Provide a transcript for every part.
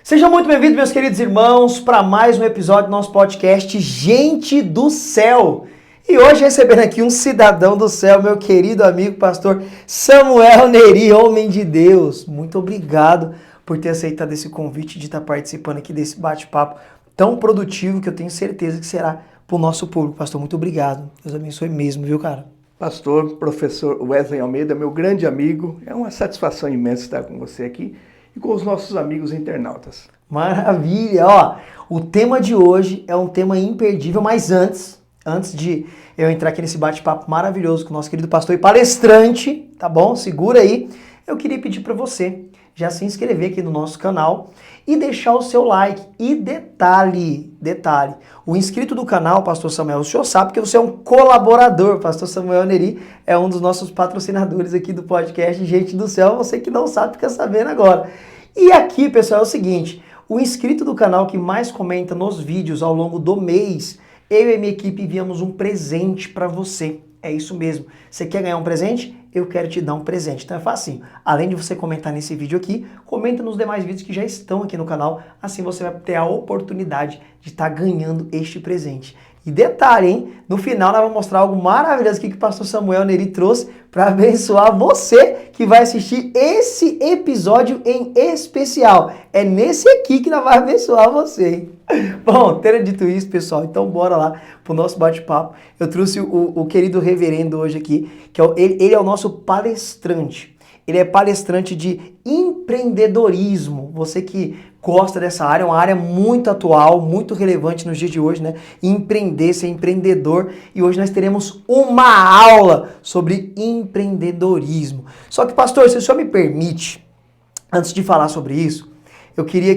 Sejam muito bem-vindos, meus queridos irmãos, para mais um episódio do nosso podcast Gente do Céu. E hoje recebendo aqui um cidadão do céu, meu querido amigo pastor Samuel Neri, homem de Deus. Muito obrigado por ter aceitado esse convite de estar participando aqui desse bate-papo tão produtivo que eu tenho certeza que será para o nosso público. Pastor, muito obrigado. Deus abençoe mesmo, viu, cara? Pastor, professor Wesley Almeida, meu grande amigo, é uma satisfação imensa estar com você aqui e com os nossos amigos internautas. Maravilha! Ó, o tema de hoje é um tema imperdível, mas antes de eu entrar aqui nesse bate-papo maravilhoso com o nosso querido pastor e palestrante, tá bom? Segura aí. Eu queria pedir para você já se inscrever aqui no nosso canal e deixar o seu like. E detalhe, o inscrito do canal, pastor Samuel, o senhor sabe que você é um colaborador. Pastor Samuel Neri é um dos nossos patrocinadores aqui do podcast Gente do Céu. Você que não sabe, fica sabendo agora. E aqui, pessoal, é o seguinte, o inscrito do canal que mais comenta nos vídeos ao longo do mês, eu e minha equipe enviamos um presente para você. É isso mesmo. Você quer ganhar um presente? Eu quero te dar um presente. Então é facinho. Além de você comentar nesse vídeo aqui, comenta nos demais vídeos que já estão aqui no canal. Assim você vai ter a oportunidade de estar ganhando este presente. E detalhe, hein? No final nós vamos mostrar algo maravilhoso aqui que o pastor Samuel Neri trouxe para abençoar você que vai assistir esse episódio em especial. É nesse aqui que nós vamos abençoar você, hein? Bom, tendo dito isso, pessoal, então bora lá pro nosso bate-papo. Eu trouxe o querido reverendo hoje aqui, que ele é o nosso palestrante. Ele é palestrante de empreendedorismo. Você que gosta dessa área, é uma área muito atual, muito relevante nos dias de hoje, né? Empreender, ser empreendedor. E hoje nós teremos uma aula sobre empreendedorismo. Só que, pastor, se o senhor me permite, antes de falar sobre isso, eu queria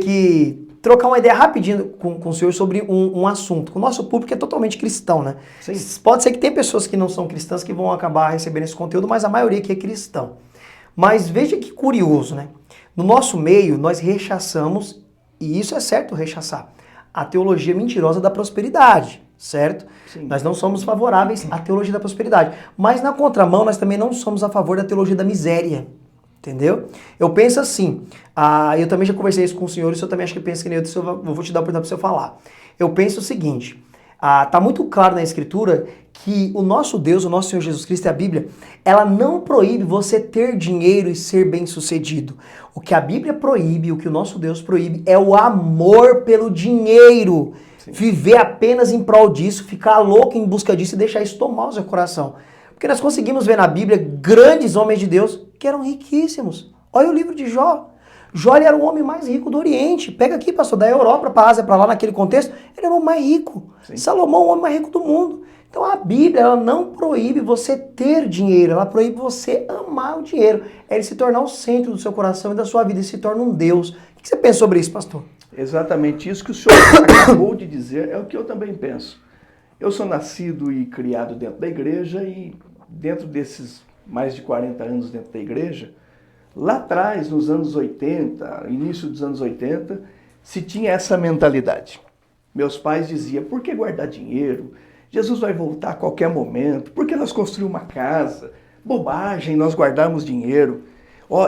trocar uma ideia rapidinho com o senhor sobre um assunto. O nosso público é totalmente cristão, né? Sim. Pode ser que tem pessoas que não são cristãs que vão acabar recebendo esse conteúdo, mas a maioria aqui é cristão. Mas veja que curioso, né? No nosso meio, nós rechaçamos, e isso é certo rechaçar, a teologia mentirosa da prosperidade, certo? Sim. Nós não somos favoráveis à teologia da prosperidade. Mas na contramão, nós também não somos a favor da teologia da miséria. Entendeu? Eu penso assim, eu também já conversei isso com o senhor, e o senhor também acha que pensa que nem eu, eu vou te dar a oportunidade para o senhor falar. Eu penso o seguinte, tá muito claro na Escritura que o nosso Deus, o nosso Senhor Jesus Cristo e a Bíblia, ela não proíbe você ter dinheiro e ser bem-sucedido. O que a Bíblia proíbe, o que o nosso Deus proíbe é o amor pelo dinheiro. Sim. Viver apenas em prol disso, ficar louco em busca disso e deixar isso tomar o seu coração. Porque nós conseguimos ver na Bíblia grandes homens de Deus que eram riquíssimos. Olha o livro de Jó. Jó era o homem mais rico do Oriente. Pega aqui, pastor, da Europa para a Ásia, para lá naquele contexto, ele era o homem mais rico. Sim. Salomão, o homem mais rico do mundo. Então a Bíblia, ela não proíbe você ter dinheiro, ela proíbe você amar o dinheiro. É ele se tornar o centro do seu coração e da sua vida, ele se torna um Deus. O que você pensa sobre isso, pastor? Exatamente isso que o senhor acabou de dizer é o que eu também penso. Eu sou nascido e criado dentro da igreja e dentro desses mais de 40 anos dentro da igreja, lá atrás, nos anos 80, início dos anos 80, se tinha essa mentalidade. Meus pais diziam, por que guardar dinheiro? Jesus vai voltar a qualquer momento. Por que nós construímos uma casa? Bobagem, nós guardarmos dinheiro.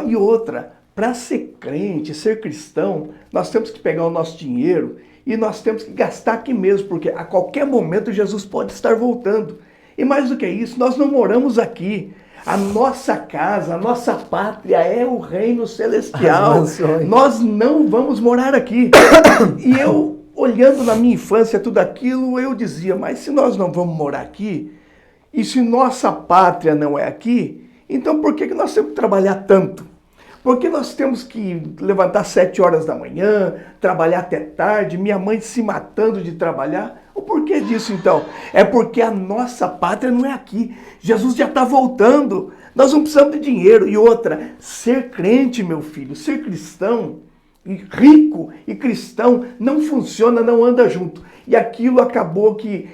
E outra, para ser crente, ser cristão, nós temos que pegar o nosso dinheiro e nós temos que gastar aqui mesmo, porque a qualquer momento Jesus pode estar voltando. E mais do que isso, nós não moramos aqui. A nossa casa, a nossa pátria é o reino celestial. Nós não vamos morar aqui. E eu, olhando na minha infância tudo aquilo, eu dizia, mas se nós não vamos morar aqui, e se nossa pátria não é aqui, então por que nós temos que trabalhar tanto? Por que nós temos que levantar 7 horas da manhã, trabalhar até tarde, minha mãe se matando de trabalhar? O porquê disso então? É porque a nossa pátria não é aqui. Jesus já está voltando. Nós não precisamos de dinheiro. E outra, ser crente, meu filho, ser cristão, rico e cristão, não funciona, não anda junto. E aquilo acabou que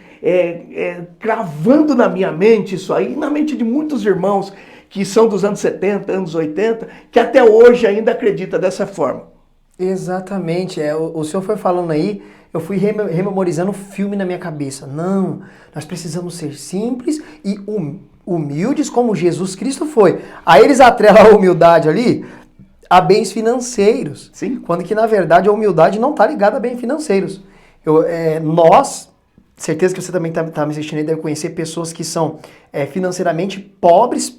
cravando na minha mente isso aí, na mente de muitos irmãos que são dos anos 70, anos 80, que até hoje ainda acredita dessa forma. Exatamente. O senhor foi falando aí, eu fui rememorizando o filme na minha cabeça. Não, nós precisamos ser simples e humildes como Jesus Cristo foi. Aí eles atrelam a humildade ali a bens financeiros. Sim. Quando que, na verdade, a humildade não está ligada a bens financeiros. Nós, certeza que você também tá me assistindo e deve conhecer pessoas que são financeiramente pobres,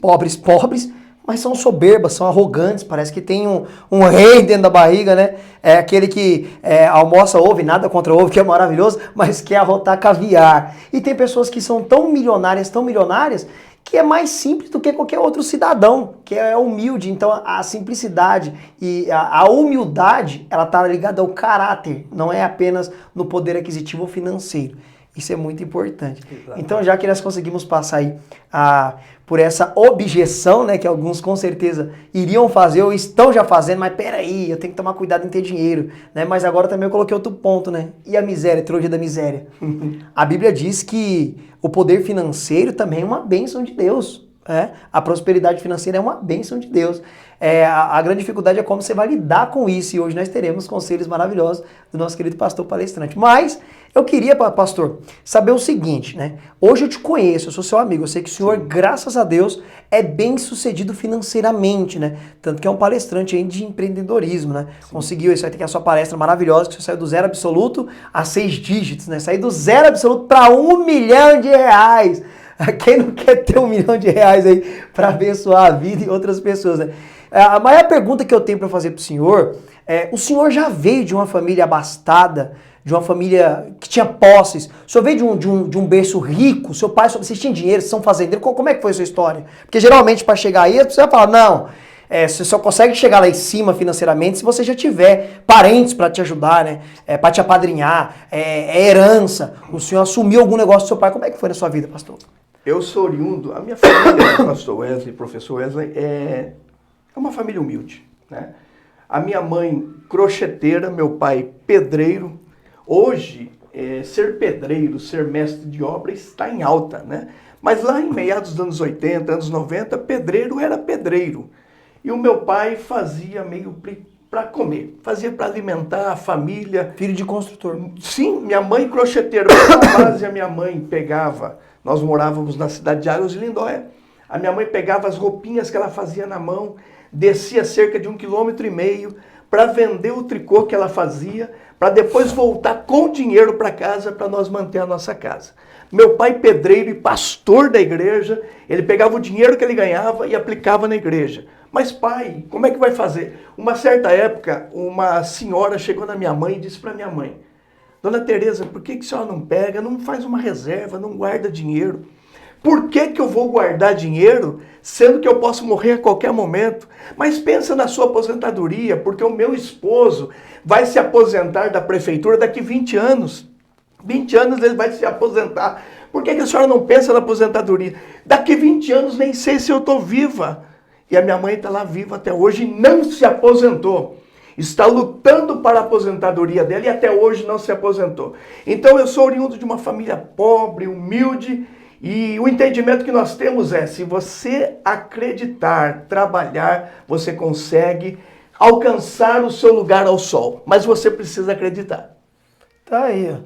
mas são soberbas, são arrogantes, parece que tem um rei dentro da barriga, né? É aquele que almoça ovo, nada contra ovo, que é maravilhoso, mas quer arrotar caviar. E tem pessoas que são tão milionárias, que é mais simples do que qualquer outro cidadão, que é humilde. Então a simplicidade e a humildade, ela tá ligada ao caráter, não é apenas no poder aquisitivo ou financeiro. Isso é muito importante. Exatamente. Então, já que nós conseguimos passar aí por essa objeção, né, que alguns com certeza iriam fazer ou estão já fazendo, mas peraí, eu tenho que tomar cuidado em ter dinheiro, né? Mas agora também eu coloquei outro ponto, né? E a miséria, a teologia da miséria? A Bíblia diz que o poder financeiro também é uma bênção de Deus. A prosperidade financeira é uma bênção de Deus. A grande dificuldade é como você vai lidar com isso. E hoje nós teremos conselhos maravilhosos do nosso querido pastor palestrante. Mas eu queria, pastor, saber o seguinte, né? Hoje eu te conheço, eu sou seu amigo. Eu sei que o senhor, graças a Deus, é bem sucedido financeiramente, né? Tanto que é um palestrante aí de empreendedorismo, né? Sim. Conseguiu isso, vai ter que a sua palestra maravilhosa, que você saiu do 0 absoluto a 6 dígitos, né? Saiu do 0 absoluto para R$1 milhão. Quem não quer ter R$1 milhão aí para abençoar a vida e outras pessoas, né? A maior pergunta que eu tenho para fazer para o senhor senhor já veio de uma família abastada, de uma família que tinha posses? O senhor veio de um berço rico? Seu pai, vocês tinham dinheiro, vocês são fazendeiros? Como é que foi a sua história? Porque geralmente para chegar aí, você vai falar, não, você só consegue chegar lá em cima financeiramente se você já tiver parentes para te ajudar, né? Para te apadrinhar, herança. O senhor assumiu algum negócio do seu pai? Como é que foi na sua vida, pastor? Eu sou oriundo, a minha família, pastor Wesley, professor Wesley, é uma família humilde, né? A minha mãe crocheteira, meu pai pedreiro. Hoje, ser pedreiro, ser mestre de obra está em alta, né? Mas lá em meados dos anos 80, anos 90, pedreiro era pedreiro. E o meu pai fazia meio para comer, fazia para alimentar a família. Filho de construtor. Sim, minha mãe crocheteira. Na base a minha mãe pegava, nós morávamos na cidade de Águas de Lindóia, a minha mãe pegava as roupinhas que ela fazia na mão, descia cerca de 1,5 km para vender o tricô que ela fazia, para depois voltar com dinheiro para casa para nós manter a nossa casa. Meu pai pedreiro e pastor da igreja, ele pegava o dinheiro que ele ganhava e aplicava na igreja. Mas pai, como é que vai fazer? Uma certa época, uma senhora chegou na minha mãe e disse para minha mãe, Dona Tereza, por que a senhora não pega, não faz uma reserva, não guarda dinheiro? Por que eu vou guardar dinheiro, sendo que eu posso morrer a qualquer momento? Mas pensa na sua aposentadoria, porque o meu esposo vai se aposentar da prefeitura daqui 20 anos. 20 anos ele vai se aposentar. Por que a senhora não pensa na aposentadoria? Daqui 20 anos nem sei se eu estou viva. E a minha mãe está lá viva até hoje e não se aposentou. Está lutando para a aposentadoria dela e até hoje não se aposentou. Então eu sou oriundo de uma família pobre, humilde, e o entendimento que nós temos é, se você acreditar, trabalhar, você consegue alcançar o seu lugar ao sol. Mas você precisa acreditar. Tá aí, ó.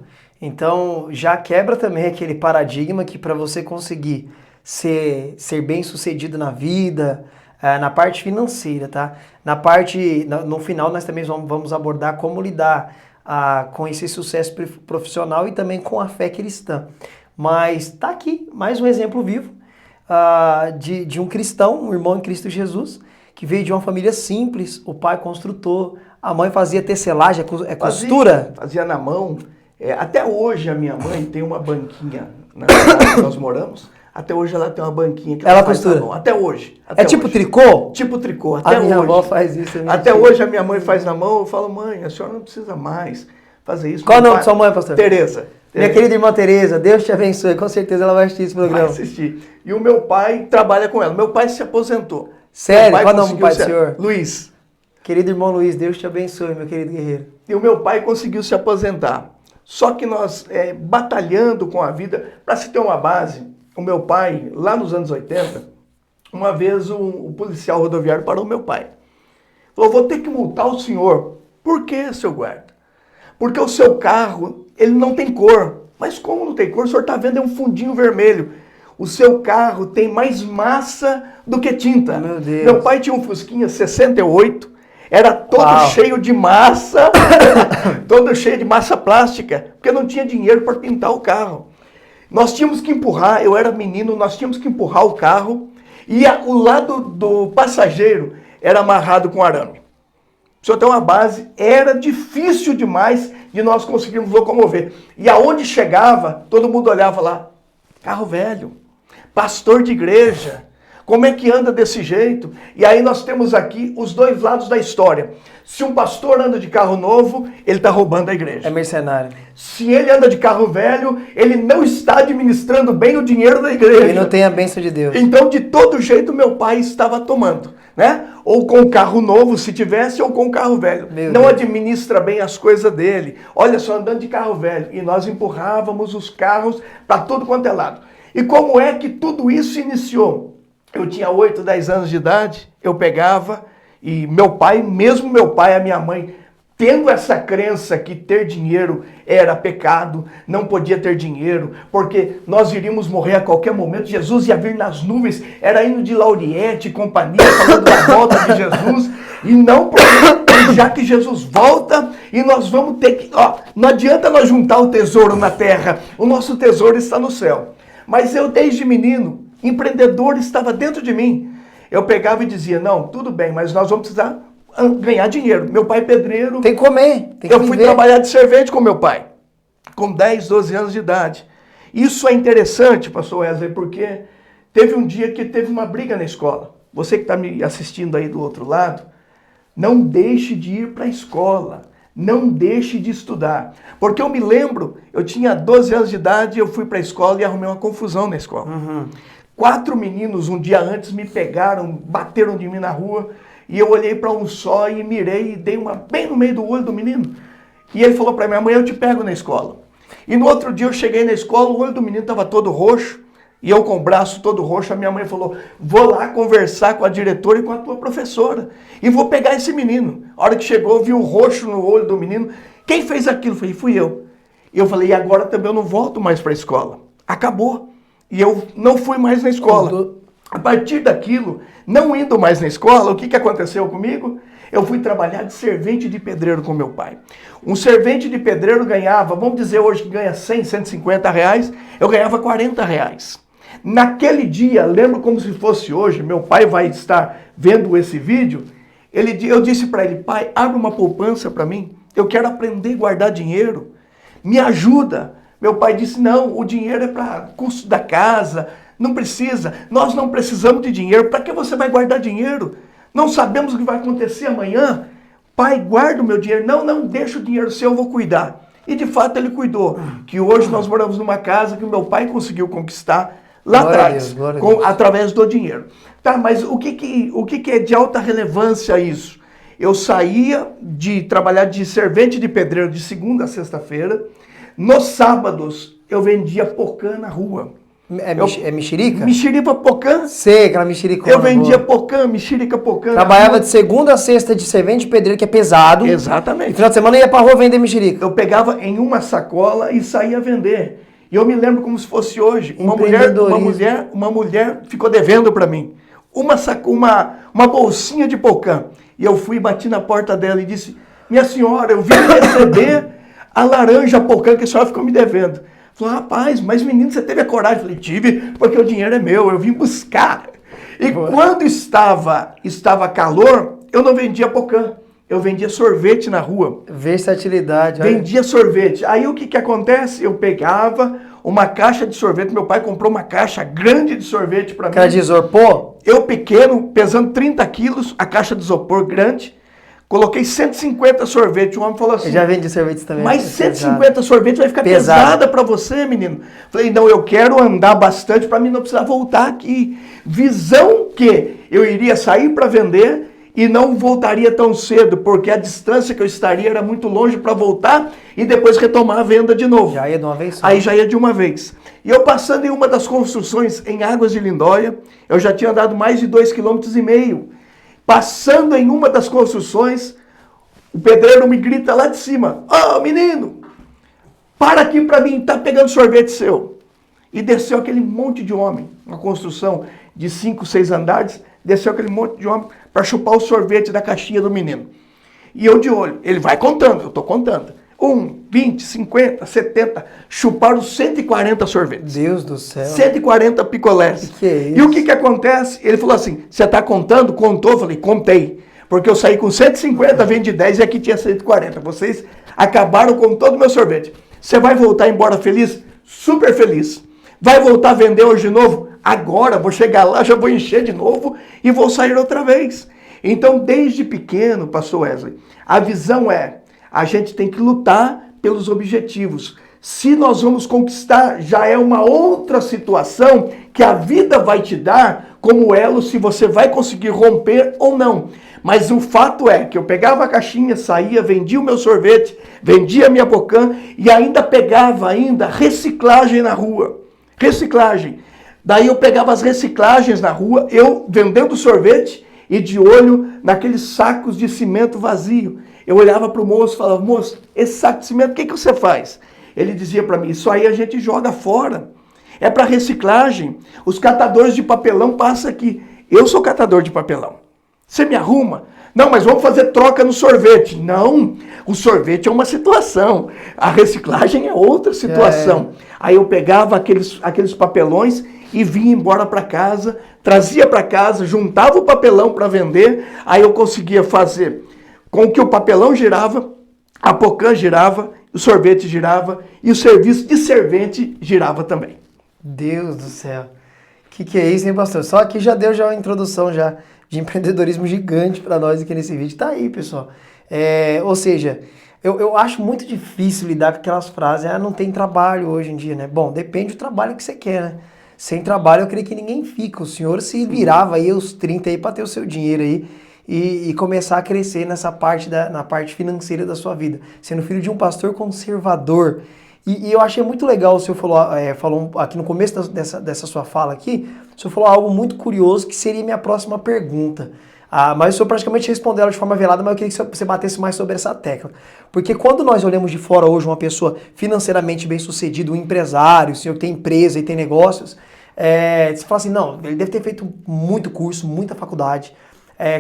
Então já quebra também aquele paradigma que para você conseguir ser bem sucedido na vida, na parte financeira, tá? No final nós também vamos abordar como lidar com esse sucesso profissional e também com a fé cristã. Mas tá aqui mais um exemplo vivo de um cristão, um irmão em Cristo Jesus, que veio de uma família simples, o pai construtor, a mãe fazia tecelagem, costura? Fazia na mão. Até hoje a minha mãe tem uma banquinha na cidade que nós moramos. Até hoje ela tem uma banquinha que ela faz costura? Na mão. Até hoje. Tipo tricô? Tipo tricô, até hoje. A minha avó faz isso. Até hoje a minha mãe faz na mão, eu falo, mãe, a senhora não precisa mais fazer isso. Qual o nome da sua mãe, pastor? Tereza. Minha querida irmã Tereza, Deus te abençoe, com certeza ela vai assistir esse programa. Vai assistir. E o meu pai trabalha com ela. Meu pai se aposentou. Sério? Qual o nome do pai do senhor? Luiz. Querido irmão Luiz, Deus te abençoe, meu querido guerreiro. E o meu pai conseguiu se aposentar. Só que nós, batalhando com a vida, para se ter uma base, o meu pai, lá nos anos 80, uma vez o policial rodoviário parou o meu pai. Falou, vou ter que multar o senhor. Por quê, seu guarda? Porque o seu carro, ele não tem cor. Mas como não tem cor? O senhor está vendo, é um fundinho vermelho. O seu carro tem mais massa do que tinta. Meu Deus. Meu pai tinha um Fusquinha 68, era todo Uau. cheio de massa, todo cheio de massa plástica, porque não tinha dinheiro para pintar o carro. Nós tínhamos que empurrar, eu era menino, nós tínhamos que empurrar o carro e o lado do passageiro era amarrado com arame. Se eu ter uma base, era difícil demais de nós conseguirmos locomover. E aonde chegava, todo mundo olhava lá, carro velho, pastor de igreja, como é que anda desse jeito? E aí nós temos aqui os dois lados da história. Se um pastor anda de carro novo, ele está roubando a igreja. É mercenário. Se ele anda de carro velho, ele não está administrando bem o dinheiro da igreja. Ele não tem a bênção de Deus. Então, de todo jeito, meu pai estava tomando, né? Ou com o carro novo, se tivesse, ou com o carro velho. Não Deus. administra bem as coisas dele. Olha só, andando de carro velho. E nós empurrávamos os carros para todo quanto é lado. E como é que tudo isso iniciou? Eu tinha 8, 10 anos de idade, eu pegava e meu pai, mesmo meu pai e a minha mãe, tendo essa crença que ter dinheiro era pecado, não podia ter dinheiro, porque nós iríamos morrer a qualquer momento, Jesus ia vir nas nuvens, era indo de Lauriette e companhia, falando da volta de Jesus, e não porque já que Jesus volta e nós vamos ter que... não adianta nós juntar o tesouro na terra, o nosso tesouro está no céu. Mas eu, desde menino, empreendedor estava dentro de mim. Eu pegava e dizia, não, tudo bem, mas nós vamos precisar ganhar dinheiro. Meu pai é pedreiro. Tem que comer, tem que Eu fui trabalhar de servente com meu pai, com 10, 12 anos de idade. Isso é interessante, pastor Wesley, porque teve um dia que teve uma briga na escola. Você que está me assistindo aí do outro lado, não deixe de ir para a escola. Não deixe de estudar. Porque eu me lembro, eu tinha 12 anos de idade, eu fui para a escola e arrumei uma confusão na escola. 4 meninos um dia antes me pegaram, bateram de mim na rua, e eu olhei para um só e mirei e dei uma bem no meio do olho do menino. E ele falou para mim, amanhã eu te pego na escola. E no outro dia eu cheguei na escola, o olho do menino estava todo roxo, e eu com o braço todo roxo, a minha mãe falou, vou lá conversar com a diretora e com a tua professora, e vou pegar esse menino. A hora que chegou, eu vi um roxo no olho do menino. Quem fez aquilo? Eu falei, fui eu. E eu falei, e agora também eu não volto mais para a escola. Acabou. E eu não fui mais na escola. A partir daquilo, não indo mais na escola, o que aconteceu comigo? Eu fui trabalhar de servente de pedreiro com meu pai. Um servente de pedreiro ganhava, vamos dizer hoje que ganha 100, 150 reais, eu ganhava 40 reais. Naquele dia, lembro como se fosse hoje, meu pai vai estar vendo esse vídeo, eu disse para ele, pai, abre uma poupança para mim, eu quero aprender a guardar dinheiro, me ajuda. Meu pai disse, não, o dinheiro é para custo da casa, não precisa, nós não precisamos de dinheiro, para que você vai guardar dinheiro? Não sabemos o que vai acontecer amanhã. Pai, guarda o meu dinheiro. Não, deixa o dinheiro seu, eu vou cuidar. E de fato ele cuidou, que hoje nós moramos numa casa que o meu pai conseguiu conquistar lá atrás, através do dinheiro. Tá, mas o que é de alta relevância isso? Eu saía de trabalhar de servente de pedreiro de segunda a sexta-feira. Nos sábados eu vendia pocã na rua. É mexerica? Mexerica pocã. Sei, aquela mexerica. Eu vendia pocã, mexerica pocã. Trabalhava de segunda a sexta de servente de pedreiro, que é pesado. Exatamente. E final de semana ia pra rua vender mexerica. Eu pegava em uma sacola e saía vender. E eu me lembro como se fosse hoje. Uma mulher ficou devendo para mim. Uma bolsinha de pocã. E eu fui e bati na porta dela e disse, minha senhora, eu vim receber a laranja pocã que a senhora ficou me devendo. Falou, rapaz, mas menino, você teve a coragem? Eu falei, tive, porque o dinheiro é meu, eu vim buscar. E quando estava calor, eu não vendia pocã, eu vendia sorvete na rua. Versatilidade. Olha. Vendia sorvete. Aí o que acontece? Eu pegava uma caixa de sorvete, meu pai comprou uma caixa grande de sorvete para mim. Caixa de isopor? Eu pequeno, pesando 30 quilos, a caixa de isopor grande. Coloquei 150 sorvetes. O homem falou assim... Eu já vendi sorvetes também. Mas 150 sorvetes vai ficar pesada para você, menino. Falei, não, eu quero andar bastante para mim não precisar voltar aqui. Visão que eu iria sair para vender e não voltaria tão cedo, porque a distância que eu estaria era muito longe para voltar e depois retomar a venda de novo. Já ia de uma vez só. Aí já ia de uma vez. E eu passando em uma das construções em Águas de Lindóia, eu já tinha andado mais de 2,5 km. Passando em uma das construções, o pedreiro me grita lá de cima, ô menino, para aqui para mim, tá pegando sorvete seu. E desceu aquele monte de homem, uma construção de 5, 6 andares, desceu aquele monte de homem para chupar o sorvete da caixinha do menino. E eu de olho, ele vai contando, eu estou contando. 20, 50, 70, chuparam 140 sorvetes. Deus do céu. 140 picolés. Que é isso? E o que acontece? Ele falou assim, você está contando? Contou? Eu falei, contei. Porque eu saí com 150, vendi 10 e aqui tinha 140. Vocês acabaram com todo o meu sorvete. Você vai voltar embora feliz? Super feliz. Vai voltar a vender hoje de novo? Agora, vou chegar lá, já vou encher de novo e vou sair outra vez. Então, desde pequeno, pastor Wesley, a visão é, a gente tem que lutar pelos objetivos. Se nós vamos conquistar, já é uma outra situação que a vida vai te dar como elo, se você vai conseguir romper ou não. Mas o fato é que eu pegava a caixinha, saía, vendia o meu sorvete, vendia a minha Pocã e ainda pegava reciclagem na rua. Reciclagem. Daí eu pegava as reciclagens na rua, eu vendendo sorvete e de olho naqueles sacos de cimento vazio. Eu olhava para o moço e falava, moço, esse saco de cimento, o que você faz? Ele dizia para mim, isso aí a gente joga fora. É para reciclagem. Os catadores de papelão passam aqui. Eu sou catador de papelão. Você me arruma? Não, mas vamos fazer troca no sorvete. Não, o sorvete é uma situação. A reciclagem é outra situação. Aí eu pegava aqueles papelões e vinha embora para casa, trazia para casa, juntava o papelão para vender. Aí eu conseguia fazer com que o papelão girava, a Pocã girava, o sorvete girava e o serviço de servente girava também. Deus do céu. Que é isso, hein, pastor? Só aqui já deu uma introdução já de empreendedorismo gigante para nós aqui nesse vídeo. Tá aí, pessoal. Ou seja, eu acho muito difícil lidar com aquelas frases, não tem trabalho hoje em dia, né? Bom, depende do trabalho que você quer, né? Sem trabalho eu creio que ninguém fica. O senhor se virava aí aos 30 aí para ter o seu dinheiro aí e começar a crescer nessa parte na parte financeira da sua vida. Sendo filho de um pastor conservador. E eu achei muito legal, o senhor falou aqui no começo dessa sua fala aqui, o senhor falou algo muito curioso que seria minha próxima pergunta. Mas o senhor praticamente respondeu ela de forma velada, mas eu queria que você batesse mais sobre essa tecla. Porque quando nós olhamos de fora hoje uma pessoa financeiramente bem-sucedida, um empresário, o senhor tem empresa e tem negócios, você fala assim, não, ele deve ter feito muito curso, muita faculdade.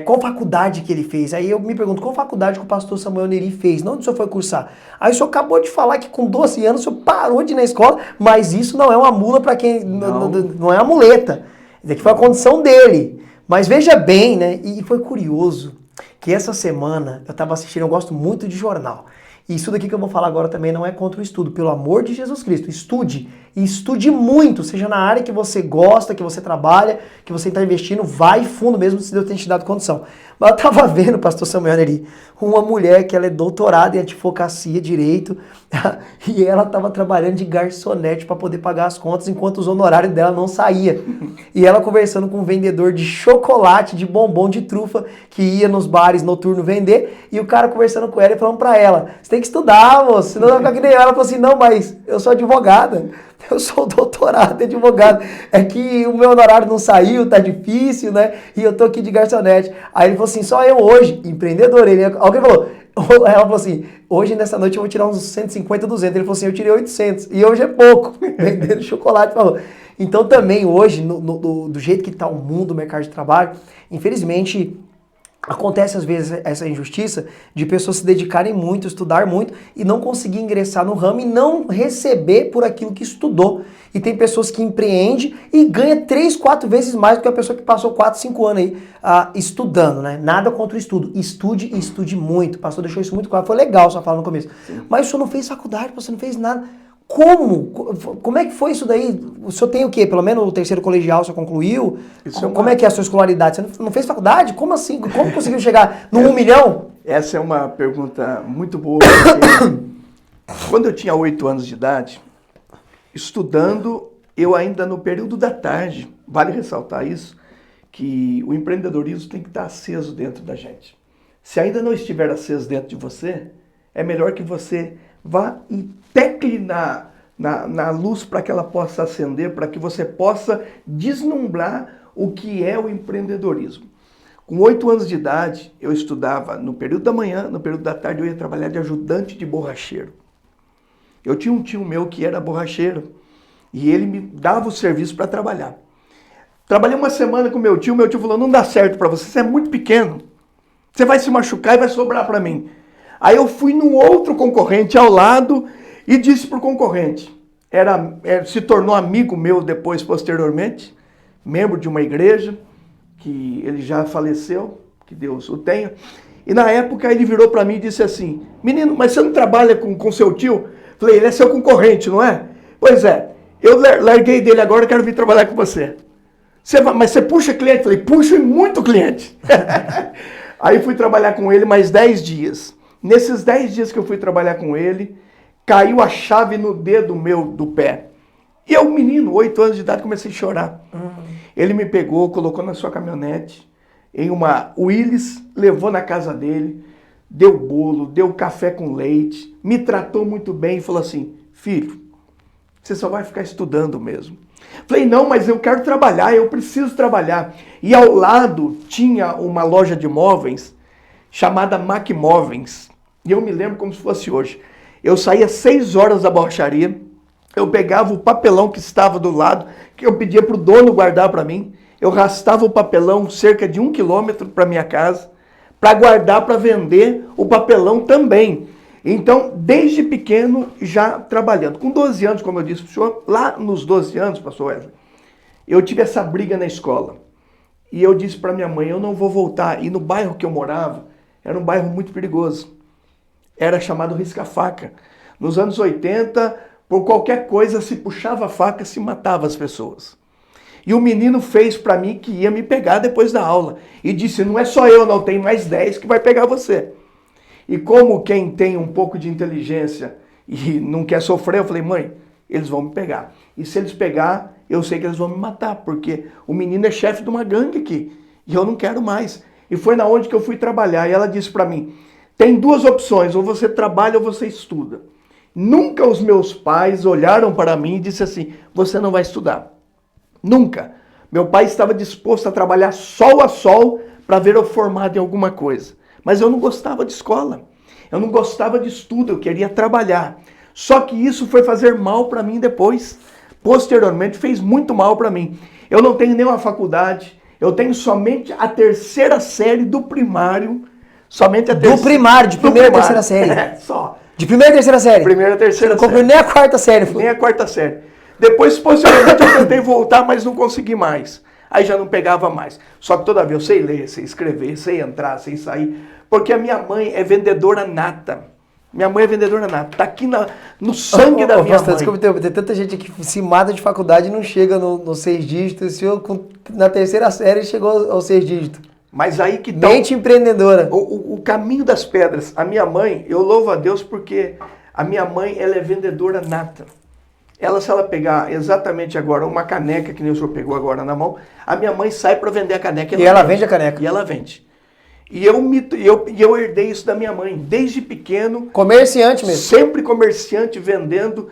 Qual faculdade que ele fez? Aí eu me pergunto, qual faculdade que o pastor Samuel Neri fez? Onde o senhor foi cursar? Aí o senhor acabou de falar que com 12 anos o senhor parou de ir na escola, mas isso não é uma mula para quem... Não é uma muleta. Isso aqui foi a condição dele. Mas veja bem, né? E foi curioso que essa semana eu estava assistindo, eu gosto muito de jornal. E isso daqui que eu vou falar agora também não é contra o estudo, pelo amor de Jesus Cristo. Estude, e estude muito, seja na área que você gosta, que você trabalha, que você está investindo, vai fundo mesmo se Deus tem te dado condição. Mas eu estava vendo, pastor Samuel ali, uma mulher que ela é doutorada em advocacia, direito, e ela estava trabalhando de garçonete para poder pagar as contas enquanto os honorários dela não saíam. E ela conversando com um vendedor de chocolate, de bombom, de trufa, que ia nos bares noturnos vender, e o cara conversando com ela e falando para ela, você tem que estudar, moço, senão vai ficar que nem ela. Ela falou assim, não, mas eu sou advogada. Eu sou doutorado em advogado. É que o meu honorário não saiu, tá difícil, né? E eu tô aqui de garçonete. Aí ele falou assim, só eu hoje, empreendedor. Alguém falou, ela falou assim, hoje nessa noite eu vou tirar uns 150, 200. Ele falou assim, eu tirei 800. E hoje é pouco, vendendo chocolate. Falou. Então também hoje, do jeito que tá o mundo, o mercado de trabalho, infelizmente... Acontece às vezes essa injustiça de pessoas se dedicarem muito, estudar muito e não conseguir ingressar no ramo e não receber por aquilo que estudou. E tem pessoas que empreendem e ganha 3, 4 vezes mais do que a pessoa que passou 4, 5 anos aí estudando, né? Nada contra o estudo. Estude e estude muito. O pastor deixou isso muito claro. Foi legal só falar no começo. Sim. Mas o senhor não fez faculdade, você não fez nada. Como é que foi isso daí? O senhor tem o quê? Pelo menos o terceiro colegial o senhor concluiu? Como é que é a sua escolaridade? Você não fez faculdade? Como assim? Como conseguiu chegar no 1 milhão? Essa é uma pergunta muito boa. Porque quando eu tinha 8 anos de idade, estudando, eu ainda no período da tarde, vale ressaltar isso, que o empreendedorismo tem que estar aceso dentro da gente. Se ainda não estiver aceso dentro de você, é melhor que você vá e tecle na luz para que ela possa acender, para que você possa deslumbrar o que é o empreendedorismo. Com 8 anos de idade, eu estudava no período da manhã, no período da tarde eu ia trabalhar de ajudante de borracheiro. Eu tinha um tio meu que era borracheiro e ele me dava o serviço para trabalhar. Trabalhei uma semana com meu tio falou, não dá certo para você é muito pequeno. Você vai se machucar e vai sobrar para mim. Aí eu fui num outro concorrente ao lado e disse pro concorrente, se tornou amigo meu depois, posteriormente, membro de uma igreja, que ele já faleceu, que Deus o tenha. E na época ele virou para mim e disse assim, menino, mas você não trabalha com seu tio? Falei, ele é seu concorrente, não é? Pois é, eu larguei dele agora, quero vir trabalhar com você. Mas você puxa cliente? Falei, puxo muito cliente. Aí fui trabalhar com ele mais 10 dias. Nesses 10 dias que eu fui trabalhar com ele, caiu a chave no dedo meu do pé. E eu, menino, 8 anos de idade, comecei a chorar. Ele me pegou, colocou na sua caminhonete, em uma Willys, levou na casa dele, deu bolo, deu café com leite, me tratou muito bem e falou assim, filho, você só vai ficar estudando mesmo. Falei, não, mas eu quero trabalhar, eu preciso trabalhar. E ao lado tinha uma loja de móveis chamada Mac Móveis. E eu me lembro como se fosse hoje. Eu saía 6 horas da borracharia, eu pegava o papelão que estava do lado, que eu pedia para o dono guardar para mim, eu arrastava o papelão cerca de 1 quilômetro para minha casa, para guardar, para vender o papelão também. Então, desde pequeno, já trabalhando. Com 12 anos, como eu disse para o senhor, lá nos 12 anos, pastor Wesley, eu tive essa briga na escola. E eu disse para minha mãe, eu não vou voltar. E no bairro que eu morava, era um bairro muito perigoso. Era chamado Risca-Faca. Nos anos 80, por qualquer coisa, se puxava a faca, se matava as pessoas. E o menino fez para mim que ia me pegar depois da aula. E disse, não é só eu, não, tem mais 10 que vai pegar você. E como quem tem um pouco de inteligência e não quer sofrer, eu falei, mãe, eles vão me pegar. E se eles pegar, eu sei que eles vão me matar, porque o menino é chefe de uma gangue aqui. E eu não quero mais. E foi na onde que eu fui trabalhar. E ela disse para mim, tem 2 opções, ou você trabalha ou você estuda. Nunca os meus pais olharam para mim e disseram assim, você não vai estudar. Nunca. Meu pai estava disposto a trabalhar sol a sol para ver eu formado em alguma coisa. Mas eu não gostava de escola, eu não gostava de estudo, eu queria trabalhar. Só que isso foi fazer mal para mim depois. Posteriormente fez muito mal para mim. Eu não tenho nenhuma faculdade, eu tenho somente a 3ª série do primário. Somente a Do primário, de primeira a 3ª série. Só. De primeira a 3ª série? Primeira a 3ª série. Não concluiu nem a 4ª série. Nem a 4ª série. Depois, posteriormente, eu tentei voltar, mas não consegui mais. Aí já não pegava mais. Só que toda vez eu sei ler, sei escrever, sei entrar, sei sair. Porque a minha mãe é vendedora nata. Minha mãe é vendedora nata. Está aqui no sangue da minha mãe. Desculpa, tem tanta gente que se mata de faculdade e não chega no 6 dígitos. O senhor, na 3ª série, chegou aos 6 dígitos. Mas aí que tá mente empreendedora. O caminho das pedras. A minha mãe, eu louvo a Deus porque a minha mãe, ela é vendedora nata. Se ela pegar exatamente agora uma caneca, que nem o senhor pegou agora na mão, a minha mãe sai para vender a caneca. E ela vende a caneca. E ela vende. E eu herdei isso da minha mãe, desde pequeno. Comerciante mesmo. Sempre comerciante, vendendo,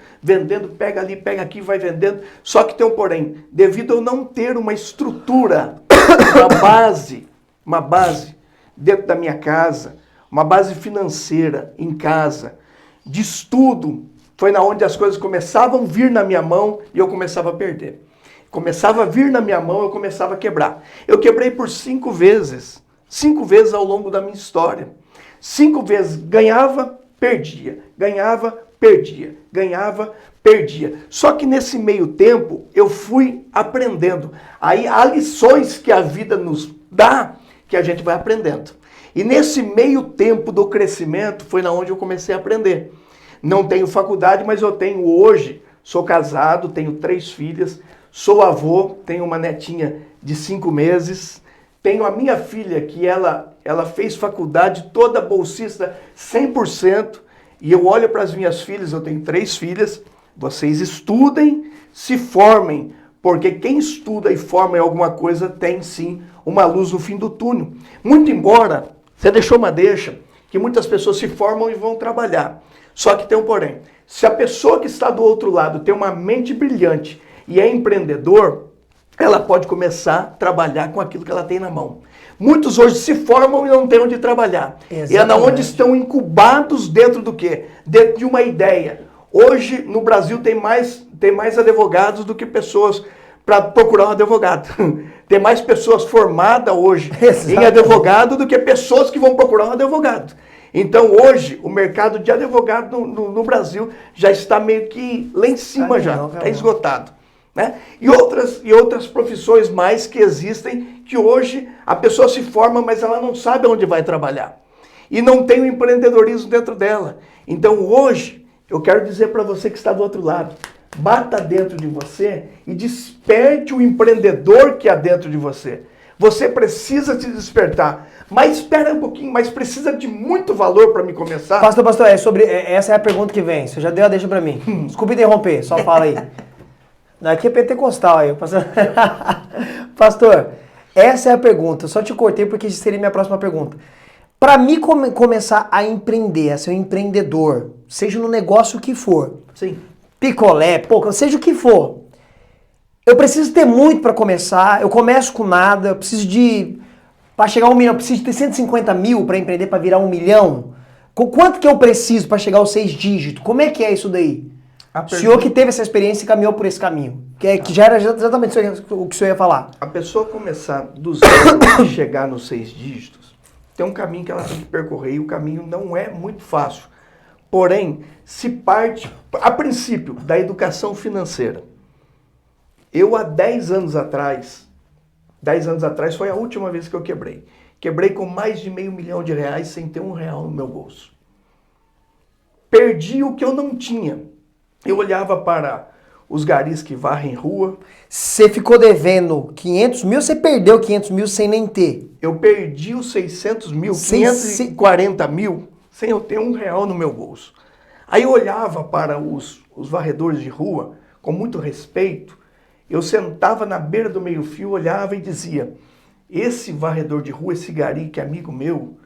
pega ali, pega aqui, vai vendendo. Só que tem um porém, devido a eu não ter uma estrutura, uma base dentro da minha casa, uma base financeira em casa, de estudo, foi na onde as coisas começavam a vir na minha mão e eu começava a perder. Começava a vir na minha mão, eu começava a quebrar. Eu quebrei por 5 vezes. 5 vezes ao longo da minha história. 5 vezes ganhava, perdia. Ganhava, perdia. Ganhava, perdia. Só que nesse meio tempo eu fui aprendendo. Aí há lições que a vida nos dá que a gente vai aprendendo. E nesse meio tempo do crescimento foi na onde eu comecei a aprender. Não tenho faculdade, mas eu tenho hoje, sou casado, tenho 3 filhas, sou avô, tenho uma netinha de 5 meses, tenho a minha filha que ela fez faculdade, toda bolsista, 100%, e eu olho para as minhas filhas, eu tenho 3 filhas, vocês estudem, se formem, porque quem estuda e forma em alguma coisa tem sim uma luz no fim do túnel. Muito embora, você deixou uma deixa, que muitas pessoas se formam e vão trabalhar. Só que tem um porém. Se a pessoa que está do outro lado tem uma mente brilhante e é empreendedor, ela pode começar a trabalhar com aquilo que ela tem na mão. Muitos hoje se formam e não têm onde trabalhar. Exatamente. E é na onde estão incubados dentro do quê? Dentro de uma ideia. Hoje, no Brasil, tem mais advogados do que pessoas para procurar um advogado. Tem mais pessoas formadas hoje em advogado do que pessoas que vão procurar um advogado. Então hoje o mercado de advogado no Brasil já está meio que lá em cima já, está esgotado. Né? E outras profissões mais que existem, que hoje a pessoa se forma, mas ela não sabe onde vai trabalhar. E não tem o empreendedorismo dentro dela. Então hoje, eu quero dizer para você que está do outro lado, bata dentro de você e desperte o empreendedor que há dentro de você. Você precisa se despertar. Mas espera um pouquinho, mas precisa de muito valor para me começar. Pastor, essa é a pergunta que vem. Você já deu a deixa para mim. Desculpa interromper, só fala aí. Daqui é pentecostal aí. Pastor, essa é a pergunta. Eu só te cortei porque seria minha próxima pergunta. Para mim começar a empreender, a ser um empreendedor, seja no negócio que for, sim, picolé, pouco, seja o que for, eu preciso ter muito para começar, eu começo com nada, eu preciso para chegar a 1 milhão, eu preciso ter 150 mil para empreender para virar 1 milhão? Quanto que eu preciso para chegar aos 6 dígitos? Como é que é isso daí? O senhor que teve essa experiência e caminhou por esse caminho, que já era exatamente o que o senhor ia falar. A pessoa começar do zero e chegar nos 6 dígitos, tem um caminho que ela tem que percorrer e o caminho não é muito fácil. Porém, se parte, a princípio, da educação financeira. Eu há 10 anos atrás foi a última vez que eu quebrei. Quebrei com mais de R$500 mil sem ter R$1 no meu bolso. Perdi o que eu não tinha. Eu olhava para os garis que varrem rua. Você ficou devendo 500 mil, você perdeu 500 mil sem nem ter. Eu perdi os 600 mil, 540 mil, sem eu ter R$1 no meu bolso. Aí eu olhava para os varredores de rua, com muito respeito, eu sentava na beira do meio-fio, olhava e dizia, esse varredor de rua, esse gari que é amigo meu,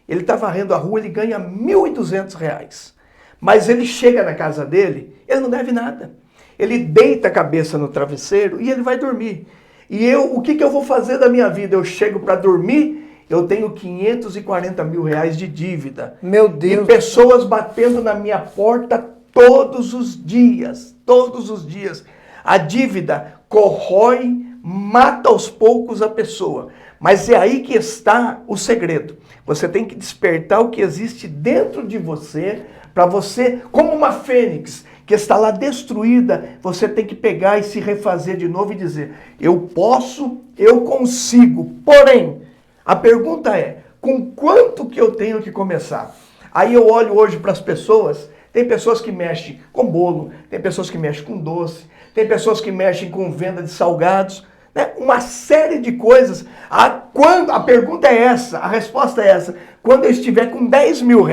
ele está varrendo a rua, ele ganha R$1.200. Mas ele chega na casa dele, ele não deve nada. Ele deita a cabeça no travesseiro e ele vai dormir. E o que eu vou fazer da minha vida? Eu chego para dormir, eu tenho R$540 mil de dívida. Meu Deus. E pessoas batendo na minha porta todos os dias. Todos os dias. A dívida corrói, mata aos poucos a pessoa. Mas é aí que está o segredo. Você tem que despertar o que existe dentro de você, para você, como uma fênix, que está lá destruída, você tem que pegar e se refazer de novo e dizer, eu posso, eu consigo. Porém, a pergunta é, com quanto que eu tenho que começar? Aí eu olho hoje para as pessoas, tem pessoas que mexem com bolo, tem pessoas que mexem com doce, tem pessoas que mexem com venda de salgados, né? Uma série de coisas. A pergunta é essa, a resposta é essa. Quando eu estiver com R$10 mil,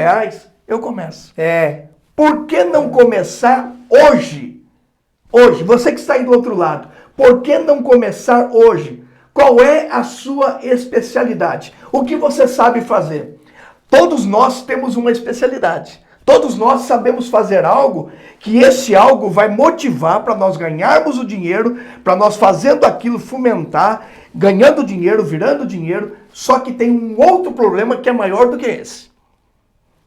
eu começo. Por que não começar hoje? Hoje, você que está aí do outro lado, por que não começar hoje? Qual é a sua especialidade? O que você sabe fazer? Todos nós temos uma especialidade. Todos nós sabemos fazer algo que esse algo vai motivar para nós ganharmos o dinheiro, para nós fazendo aquilo fomentar, ganhando dinheiro, virando dinheiro, só que tem um outro problema que é maior do que esse.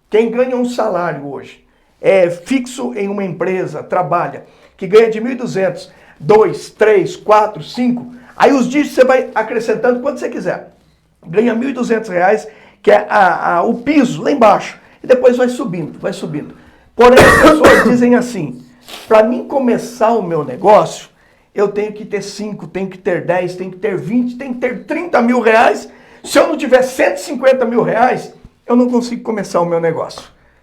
Quem ganha um salário hoje, é fixo em uma empresa, trabalha, que ganha de 1.200, 2, 3, 4, 5, aí os dígitos você vai acrescentando quanto você quiser. Ganha R$1.200, que é o piso lá embaixo. E depois vai subindo, vai subindo. Porém, as pessoas dizem assim, para mim começar o meu negócio, eu tenho que ter 5, tenho que ter 10, tenho que ter 20, tenho que ter R$30 mil. Se eu não tiver R$150 mil, eu não consigo começar o meu negócio.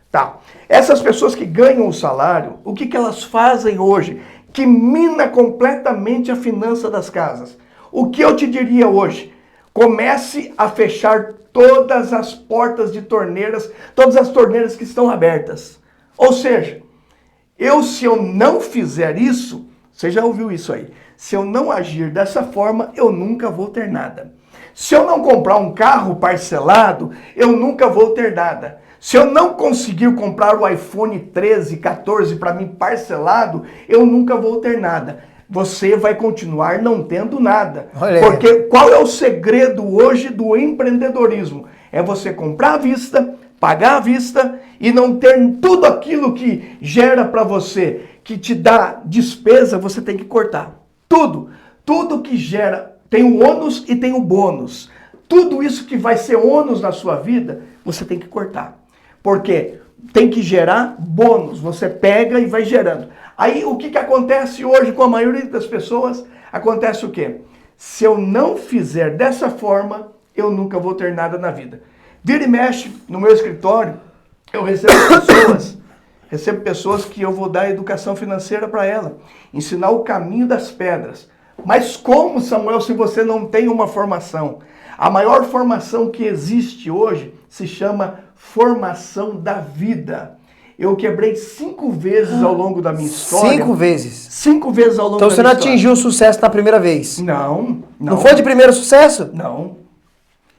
Tá. Essas pessoas que ganham o salário, o que elas fazem hoje? Que mina completamente a finança das casas. O que eu te diria hoje? Comece a fechar todas as portas de torneiras, todas as torneiras que estão abertas. Ou seja, se eu não fizer isso, você já ouviu isso aí, se eu não agir dessa forma, eu nunca vou ter nada. Se eu não comprar um carro parcelado, eu nunca vou ter nada. Se eu não conseguir comprar o iPhone 13, 14 para mim parcelado, eu nunca vou ter nada. Você vai continuar não tendo nada. Olha. Porque qual é o segredo hoje do empreendedorismo? É você comprar à vista, pagar à vista e não ter tudo aquilo que gera para você, que te dá despesa, você tem que cortar. Tudo. Tudo que gera, tem o ônus e tem o bônus. Tudo isso que vai ser ônus na sua vida, você tem que cortar. Porque tem que gerar bônus. Você pega e vai gerando. Aí o que acontece hoje com a maioria das pessoas? Acontece o quê? Se eu não fizer dessa forma, eu nunca vou ter nada na vida. Vira e mexe no meu escritório, eu recebo pessoas que eu vou dar educação financeira para ela, ensinar o caminho das pedras. Mas como, Samuel, se você não tem uma formação? A maior formação que existe hoje se chama formação da vida. Eu quebrei 5 vezes ao longo da minha história. 5 vezes? 5 vezes ao longo da minha história. Então você não atingiu o sucesso na primeira vez? Não. Não foi de primeiro sucesso? Não.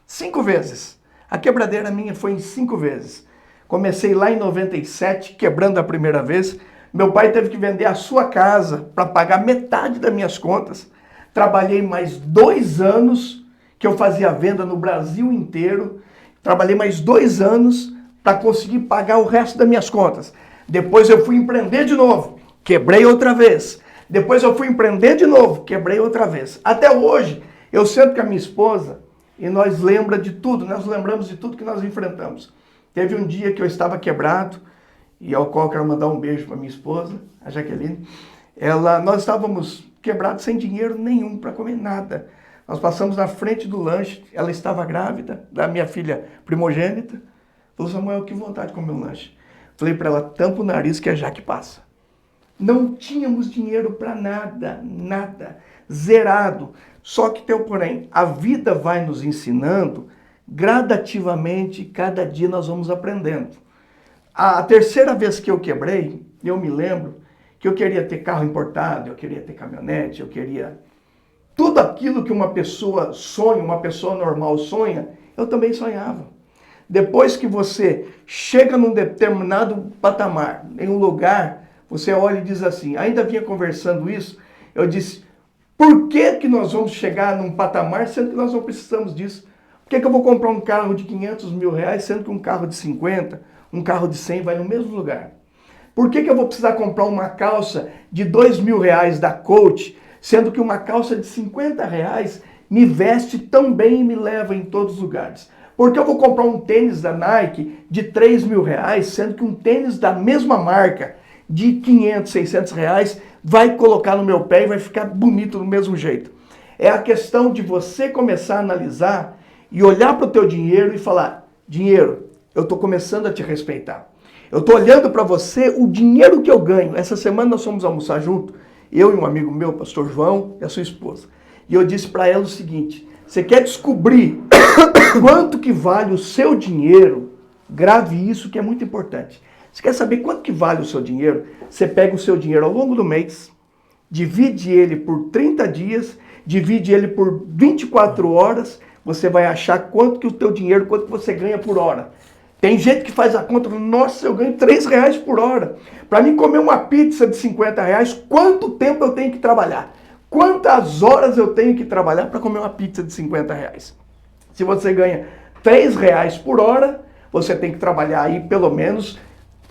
5 vezes. A quebradeira minha foi em 5 vezes. Comecei lá em 97, quebrando a primeira vez. Meu pai teve que vender a sua casa para pagar metade das minhas contas. Trabalhei mais 2 anos, que eu fazia venda no Brasil inteiro. Trabalhei mais 2 anos para conseguir pagar o resto das minhas contas. Depois eu fui empreender de novo, quebrei outra vez. Depois eu fui empreender de novo, quebrei outra vez. Até hoje, eu sento com a minha esposa e nós lembramos de tudo que nós enfrentamos. Teve um dia que eu estava quebrado, e ao qual eu quero mandar um beijo para minha esposa, a Jaqueline. Nós estávamos quebrados sem dinheiro nenhum para comer nada. Nós passamos na frente do lanche, ela estava grávida, da minha filha primogênita. Falou, Samuel, que vontade de comer um lanche. Falei para ela, tampa o nariz que a Jaque passa. Não tínhamos dinheiro para nada, zerado. Só que tem o porém, a vida vai nos ensinando gradativamente, cada dia nós vamos aprendendo. A terceira vez que eu quebrei, eu me lembro que eu queria ter carro importado, eu queria ter caminhonete, eu queria... Tudo aquilo que uma pessoa sonha, uma pessoa normal sonha, eu também sonhava. Depois que você chega num determinado patamar, em um lugar, você olha e diz assim, ainda vinha conversando isso, eu disse, por que nós vamos chegar num patamar sendo que nós não precisamos disso? Por que eu vou comprar um carro de 500 mil reais, sendo que um carro de 50, um carro de 100 vai no mesmo lugar? Por que eu vou precisar comprar uma calça de 2 mil reais da Coach, sendo que uma calça de 50 reais me veste tão bem e me leva em todos os lugares? Por que eu vou comprar um tênis da Nike de 3 mil reais, sendo que um tênis da mesma marca, de 500, 600 reais, vai colocar no meu pé e vai ficar bonito do mesmo jeito? É a questão de você começar a analisar e olhar para o teu dinheiro e falar, dinheiro, eu estou começando a te respeitar. Eu estou olhando para você, o dinheiro que eu ganho. Essa semana nós fomos almoçar junto, eu e um amigo meu, pastor João, e a sua esposa. E eu disse para ela o seguinte, você quer descobrir quanto que vale o seu dinheiro? Grave isso que é muito importante. Você quer saber quanto que vale o seu dinheiro? Você pega o seu dinheiro ao longo do mês, divide ele por 30 dias, divide ele por 24 horas, você vai achar quanto que o teu dinheiro, quanto que você ganha por hora. Tem gente que faz a conta, nossa, eu ganho 3 reais por hora. Para mim comer uma pizza de 50 reais, quanto tempo eu tenho que trabalhar? Quantas horas eu tenho que trabalhar para comer uma pizza de 50 reais? Se você ganha 3 reais por hora, você tem que trabalhar aí pelo menos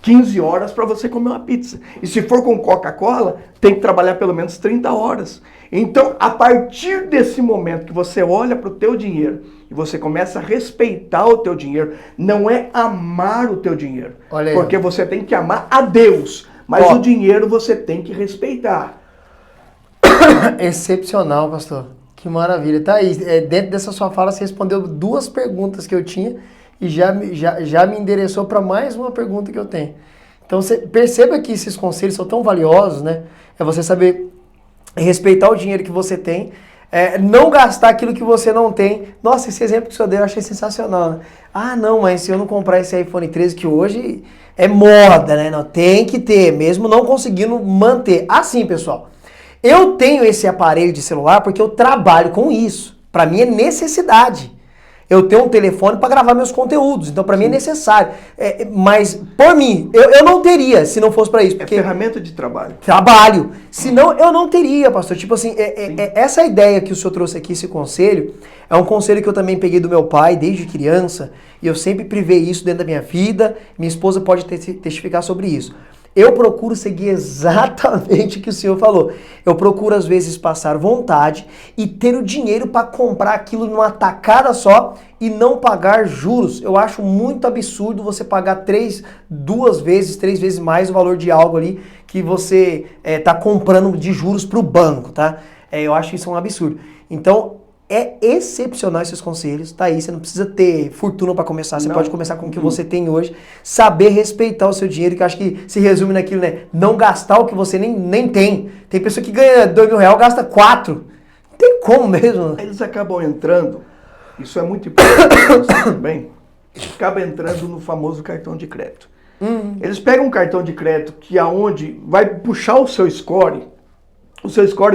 15 horas para você comer uma pizza. E se for com Coca-Cola, tem que trabalhar pelo menos 30 horas. Então, a partir desse momento que você olha para o teu dinheiro e você começa a respeitar o teu dinheiro, não é amar o teu dinheiro. Olha aí. Porque você tem que amar a Deus, mas o dinheiro você tem que respeitar. Excepcional, pastor. Que maravilha. Tá aí, dentro dessa sua fala você respondeu 2 perguntas que eu tinha e já me endereçou para mais uma pergunta que eu tenho. Então você perceba que esses conselhos são tão valiosos, né? É você saber respeitar o dinheiro que você tem, não gastar aquilo que você não tem. Nossa, esse exemplo que o senhor deu eu achei sensacional, né? Ah, não, mas se eu não comprar esse iPhone 13 que hoje é moda, né? Não, tem que ter, mesmo não conseguindo manter. Assim, pessoal, eu tenho esse aparelho de celular porque eu trabalho com isso. Para mim é necessidade. Eu tenho um telefone para gravar meus conteúdos, então para mim é necessário. Mas por mim, eu não teria se não fosse para isso. Porque É ferramenta de trabalho. Trabalho. Senão eu não teria, pastor. Tipo assim, essa ideia que o senhor trouxe aqui, esse conselho, é um conselho que eu também peguei do meu pai desde criança, e eu sempre privei isso dentro da minha vida. Minha esposa pode testificar sobre isso. Eu procuro seguir exatamente o que o senhor falou. Eu procuro, às vezes, passar vontade e ter o dinheiro para comprar aquilo numa tacada só e não pagar juros. Eu acho muito absurdo você pagar duas vezes, 3 vezes mais o valor de algo ali que você tá comprando de juros para o banco, tá? Eu acho isso um absurdo. Então, é excepcional esses conselhos, tá aí, você não precisa ter fortuna para começar, você pode começar com o que você tem hoje, saber respeitar o seu dinheiro, que eu acho que se resume naquilo, né, não gastar o que você nem tem. Tem pessoa que ganha R$2.000, gasta 4, não tem como mesmo. Eles acabam entrando, isso é muito importante também, acaba entrando no famoso cartão de crédito. Eles pegam um cartão de crédito que aonde vai puxar o seu score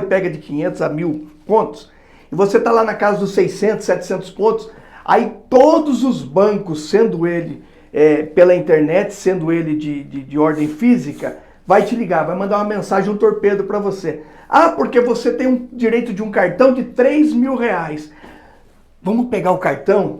pega de 500 a 1.000 pontos, e você está lá na casa dos 600, 700 pontos, aí todos os bancos, sendo ele pela internet, sendo ele de ordem física, vai te ligar, vai mandar uma mensagem, um torpedo para você. Ah, porque você tem um direito de um cartão de R$3.000. Vamos pegar o cartão?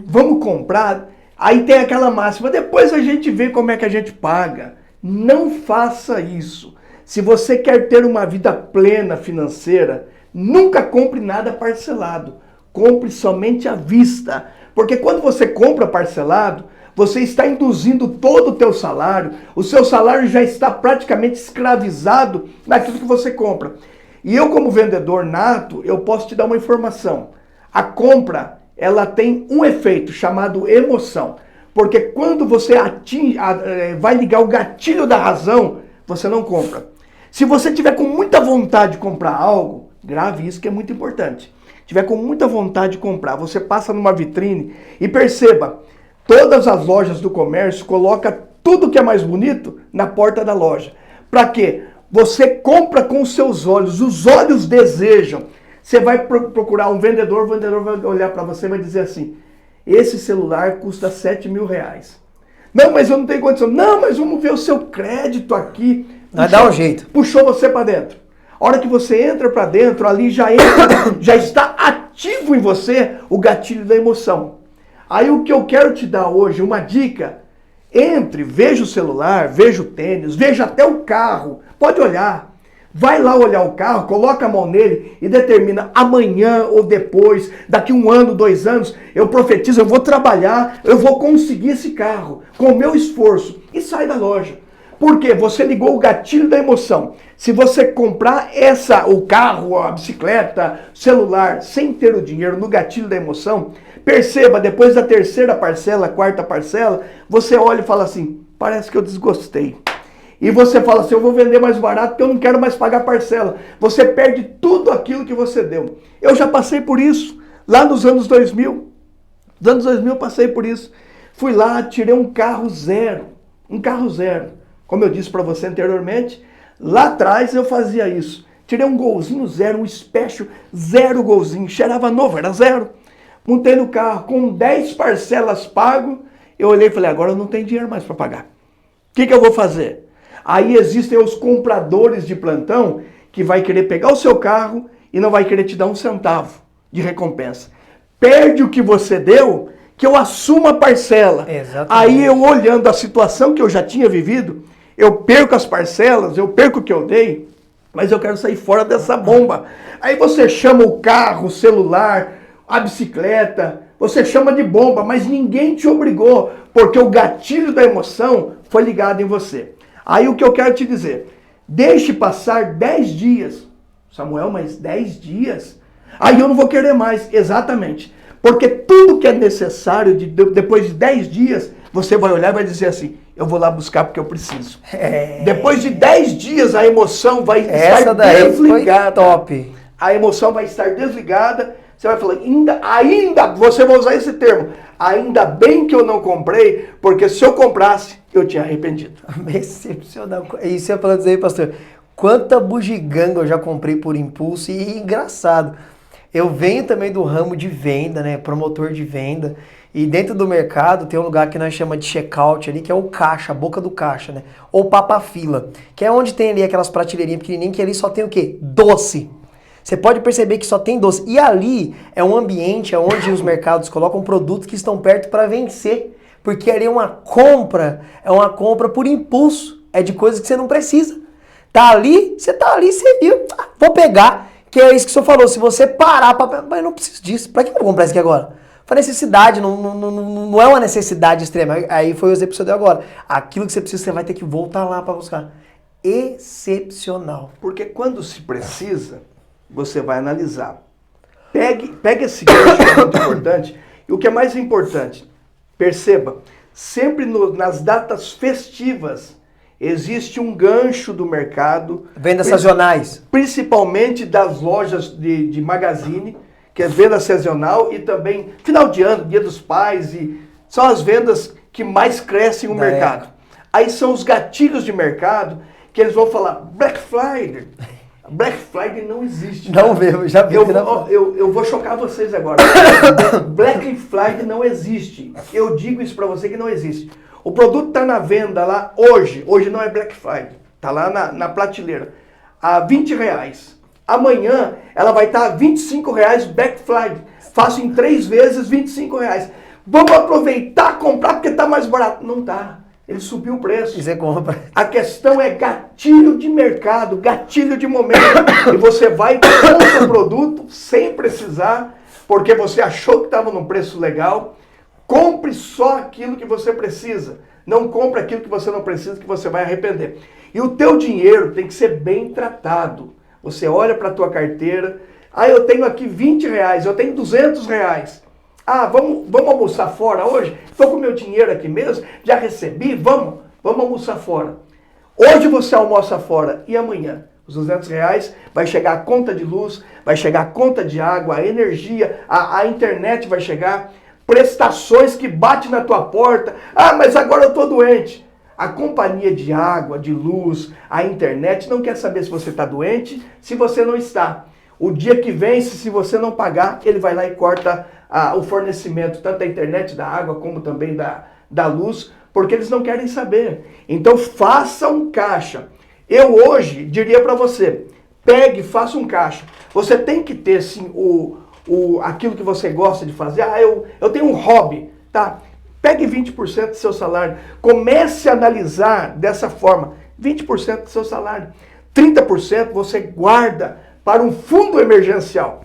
Vamos comprar? Aí tem aquela máxima, depois a gente vê como é que a gente paga. Não faça isso. Se você quer ter uma vida plena financeira, nunca compre nada parcelado. Compre somente à vista. Porque quando você compra parcelado, você está induzindo todo o teu salário. O seu salário já está praticamente escravizado naquilo que você compra. E eu, como vendedor nato, eu posso te dar uma informação. A compra, ela tem um efeito chamado emoção. Porque quando você vai ligar o gatilho da razão, você não compra. Se você tiver com muita vontade de comprar algo, grave isso que é muito importante. Tiver com muita vontade de comprar, você passa numa vitrine e perceba, todas as lojas do comércio colocam tudo que é mais bonito na porta da loja. Para quê? Você compra com os seus olhos, os olhos desejam. Você vai procurar um vendedor, o vendedor vai olhar para você e vai dizer assim, esse celular custa R$7.000. Não, mas eu não tenho condição. Não, mas vamos ver o seu crédito aqui. Vai dar um jeito. Puxou você para dentro. A hora que você entra para dentro, ali já está ativo em você o gatilho da emoção. Aí o que eu quero te dar hoje, uma dica, entre, veja o celular, veja o tênis, veja até o carro, pode olhar. Vai lá olhar o carro, coloca a mão nele e determina amanhã ou depois, daqui 1 ano, 2 anos, eu profetizo, eu vou trabalhar, eu vou conseguir esse carro com o meu esforço e sai da loja. Por quê? Você ligou o gatilho da emoção. Se você comprar o carro, a bicicleta, celular, sem ter o dinheiro no gatilho da emoção, perceba, depois da 3ª parcela, 4ª parcela, você olha e fala assim, parece que eu desgostei. E você fala assim, eu vou vender mais barato porque eu não quero mais pagar parcela. Você perde tudo aquilo que você deu. Eu já passei por isso, lá nos anos 2000. Nos anos 2000 eu passei por isso. Fui lá, tirei um carro zero. Como eu disse para você anteriormente, lá atrás eu fazia isso. Tirei um golzinho zero, um special, 0 golzinho. Cheirava novo, era 0. Montei no carro, com 10 parcelas pago. Eu olhei e falei, agora eu não tenho dinheiro mais para pagar. O que eu vou fazer? Aí existem os compradores de plantão que vai querer pegar o seu carro e não vai querer te dar 1 centavo de recompensa. Perde o que você deu, que eu assumo a parcela. Exatamente. Aí eu olhando a situação que eu já tinha vivido, eu perco as parcelas, eu perco o que eu dei, mas eu quero sair fora dessa bomba. Aí você chama o carro, o celular, a bicicleta, você chama de bomba, mas ninguém te obrigou, porque o gatilho da emoção foi ligado em você. Aí o que eu quero te dizer, deixe passar 10 dias. Samuel, mas 10 dias? Aí eu não vou querer mais. Exatamente. Porque tudo que é necessário, depois de 10 dias, você vai olhar e vai dizer assim, eu vou lá buscar porque eu preciso. Depois de 10 dias a emoção vai estar desligada. Foi top. A emoção vai estar desligada. Você vai falar, ainda, você vai usar esse termo, ainda bem que eu não comprei, porque se eu comprasse, eu tinha arrependido. Excepcional. Isso é para dizer aí, pastor, quanta bugiganga eu já comprei por impulso e engraçado. Eu venho também do ramo de venda, né, promotor de venda, e dentro do mercado tem um lugar que nós chamamos de checkout ali, que é o caixa, a boca do caixa, né, ou papa-fila, que é onde tem ali aquelas prateleirinhas pequenininhas que ali só tem o quê? Doce. Você pode perceber que só tem doce. E ali é um ambiente onde os mercados colocam produtos que estão perto para vencer. Porque ali é uma compra por impulso. é de coisas que você não precisa. Tá ali, você viu, vou pegar, que é isso que o senhor falou, se você parar pra... Mas eu não preciso disso, pra que eu vou comprar isso aqui agora? Foi necessidade, não é uma necessidade extrema, aí foi o exemplo que você deu agora. Aquilo que você precisa, você vai ter que voltar lá pra buscar. Excepcional. Porque quando se precisa, você vai analisar. Pegue esse gancho que é muito importante, e o que é mais importante, perceba, sempre nas datas festivas, existe um gancho do mercado. Vendas sazonais. Principalmente das lojas de magazine, que é venda sazonal, e também final de ano, Dia dos Pais, e são as vendas que mais crescem no mercado. Aí são os gatilhos de mercado que eles vão falar Black Friday. Black Friday não existe. Não veio, já vi. Eu vou chocar vocês agora. Black Friday não existe. Eu digo isso para você que não existe. O produto está na venda lá hoje. Hoje não é Black Friday. Está lá na prateleira. A R$20. Amanhã ela vai estar a R$25 Black Friday. Faço em 3 vezes R$25. Vamos aproveitar, comprar porque está mais barato. Não está. Ele subiu o preço. E você compra. A questão é gatilho de mercado, gatilho de momento. E você vai comprar o produto sem precisar, porque você achou que estava num preço legal. Compre só aquilo que você precisa. Não compre aquilo que você não precisa, que você vai arrepender. E o teu dinheiro tem que ser bem tratado. Você olha para a tua carteira. Eu tenho aqui R$20, eu tenho R$200. Vamos almoçar fora hoje? Estou com meu dinheiro aqui mesmo, já recebi, vamos almoçar fora. Hoje você almoça fora e amanhã? Os R$200 vai chegar a conta de luz, vai chegar a conta de água, a energia, a internet vai chegar, prestações que batem na tua porta. Mas agora eu estou doente. A companhia de água, de luz, a internet não quer saber se você está doente, se você não está. O dia que vence, se você não pagar, ele vai lá e corta o fornecimento, tanto da internet, da água, como também da luz, porque eles não querem saber. Então faça um caixa. Eu hoje diria para você, pegue e faça um caixa. Você tem que ter sim aquilo que você gosta de fazer. Eu tenho um hobby, tá? Pegue 20% do seu salário. Comece a analisar dessa forma. 20% do seu salário. 30% você guarda para um fundo emergencial.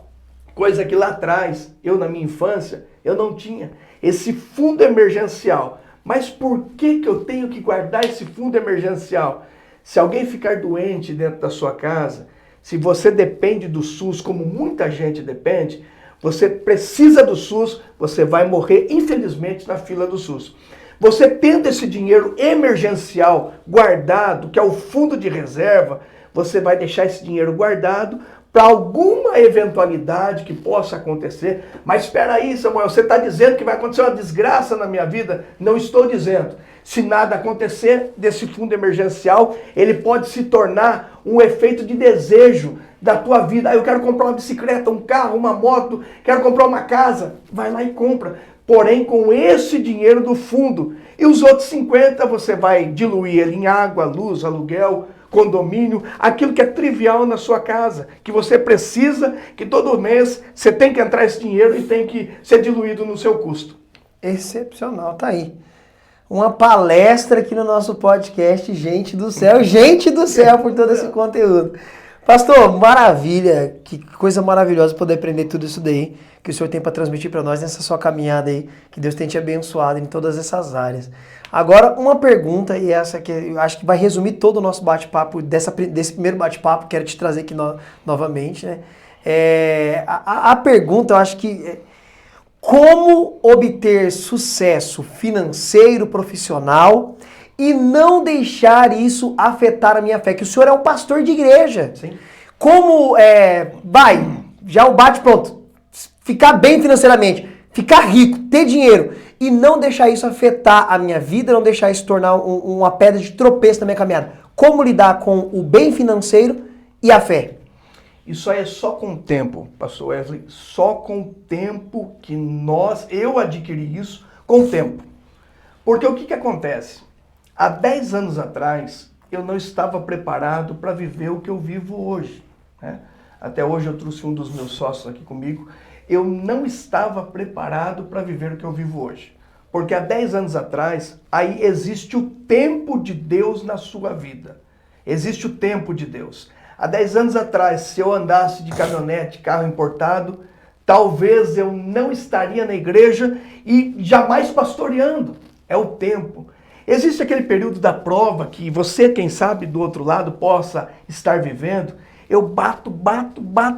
Coisa que lá atrás, na minha infância, eu não tinha. Esse fundo emergencial. Mas por que eu tenho que guardar esse fundo emergencial? Se alguém ficar doente dentro da sua casa, se você depende do SUS, como muita gente depende, você precisa do SUS, você vai morrer, infelizmente, na fila do SUS. Você tendo esse dinheiro emergencial guardado, que é o fundo de reserva, você vai deixar esse dinheiro guardado para alguma eventualidade que possa acontecer. Mas espera aí, Samuel, você está dizendo que vai acontecer uma desgraça na minha vida? Não estou dizendo. Se nada acontecer desse fundo emergencial, ele pode se tornar um efeito de desejo da tua vida. Eu quero comprar uma bicicleta, um carro, uma moto, quero comprar uma casa. Vai lá e compra. Porém, com esse dinheiro do fundo. E os outros 50 você vai diluir ele em água, luz, aluguel, condomínio, aquilo que é trivial na sua casa, que você precisa, que todo mês você tem que entrar esse dinheiro e tem que ser diluído no seu custo. Excepcional, tá aí. Uma palestra aqui no nosso podcast, gente do céu por todo esse conteúdo. Pastor, maravilha, que coisa maravilhosa poder aprender tudo isso daí, que o Senhor tem para transmitir para nós nessa sua caminhada aí, que Deus tem te abençoado em todas essas áreas. Agora, uma pergunta, e essa que eu acho que vai resumir todo o nosso bate-papo, desse primeiro bate-papo, quero te trazer aqui novamente, né? A pergunta, eu acho que como obter sucesso financeiro, profissional e não deixar isso afetar a minha fé? Que o senhor é um pastor de igreja. Sim. Como, já o bate pronto, ficar bem financeiramente, ficar rico, ter dinheiro e não deixar isso afetar a minha vida, não deixar isso tornar uma pedra de tropeço na minha caminhada. Como lidar com o bem financeiro e a fé? Isso aí é só com o tempo, pastor Wesley, só com o tempo que eu adquiri isso, com o tempo. Porque o que acontece? Há 10 anos atrás, eu não estava preparado para viver o que eu vivo hoje, né? Até hoje eu trouxe um dos meus sócios aqui comigo. Eu não estava preparado para viver o que eu vivo hoje. Porque há 10 anos atrás, aí existe o tempo de Deus na sua vida. Existe o tempo de Deus. Há 10 anos atrás, se eu andasse de caminhonete, carro importado, talvez eu não estaria na igreja e jamais pastoreando. É o tempo. Existe aquele período da prova que você, quem sabe, do outro lado, possa estar vivendo. Eu bato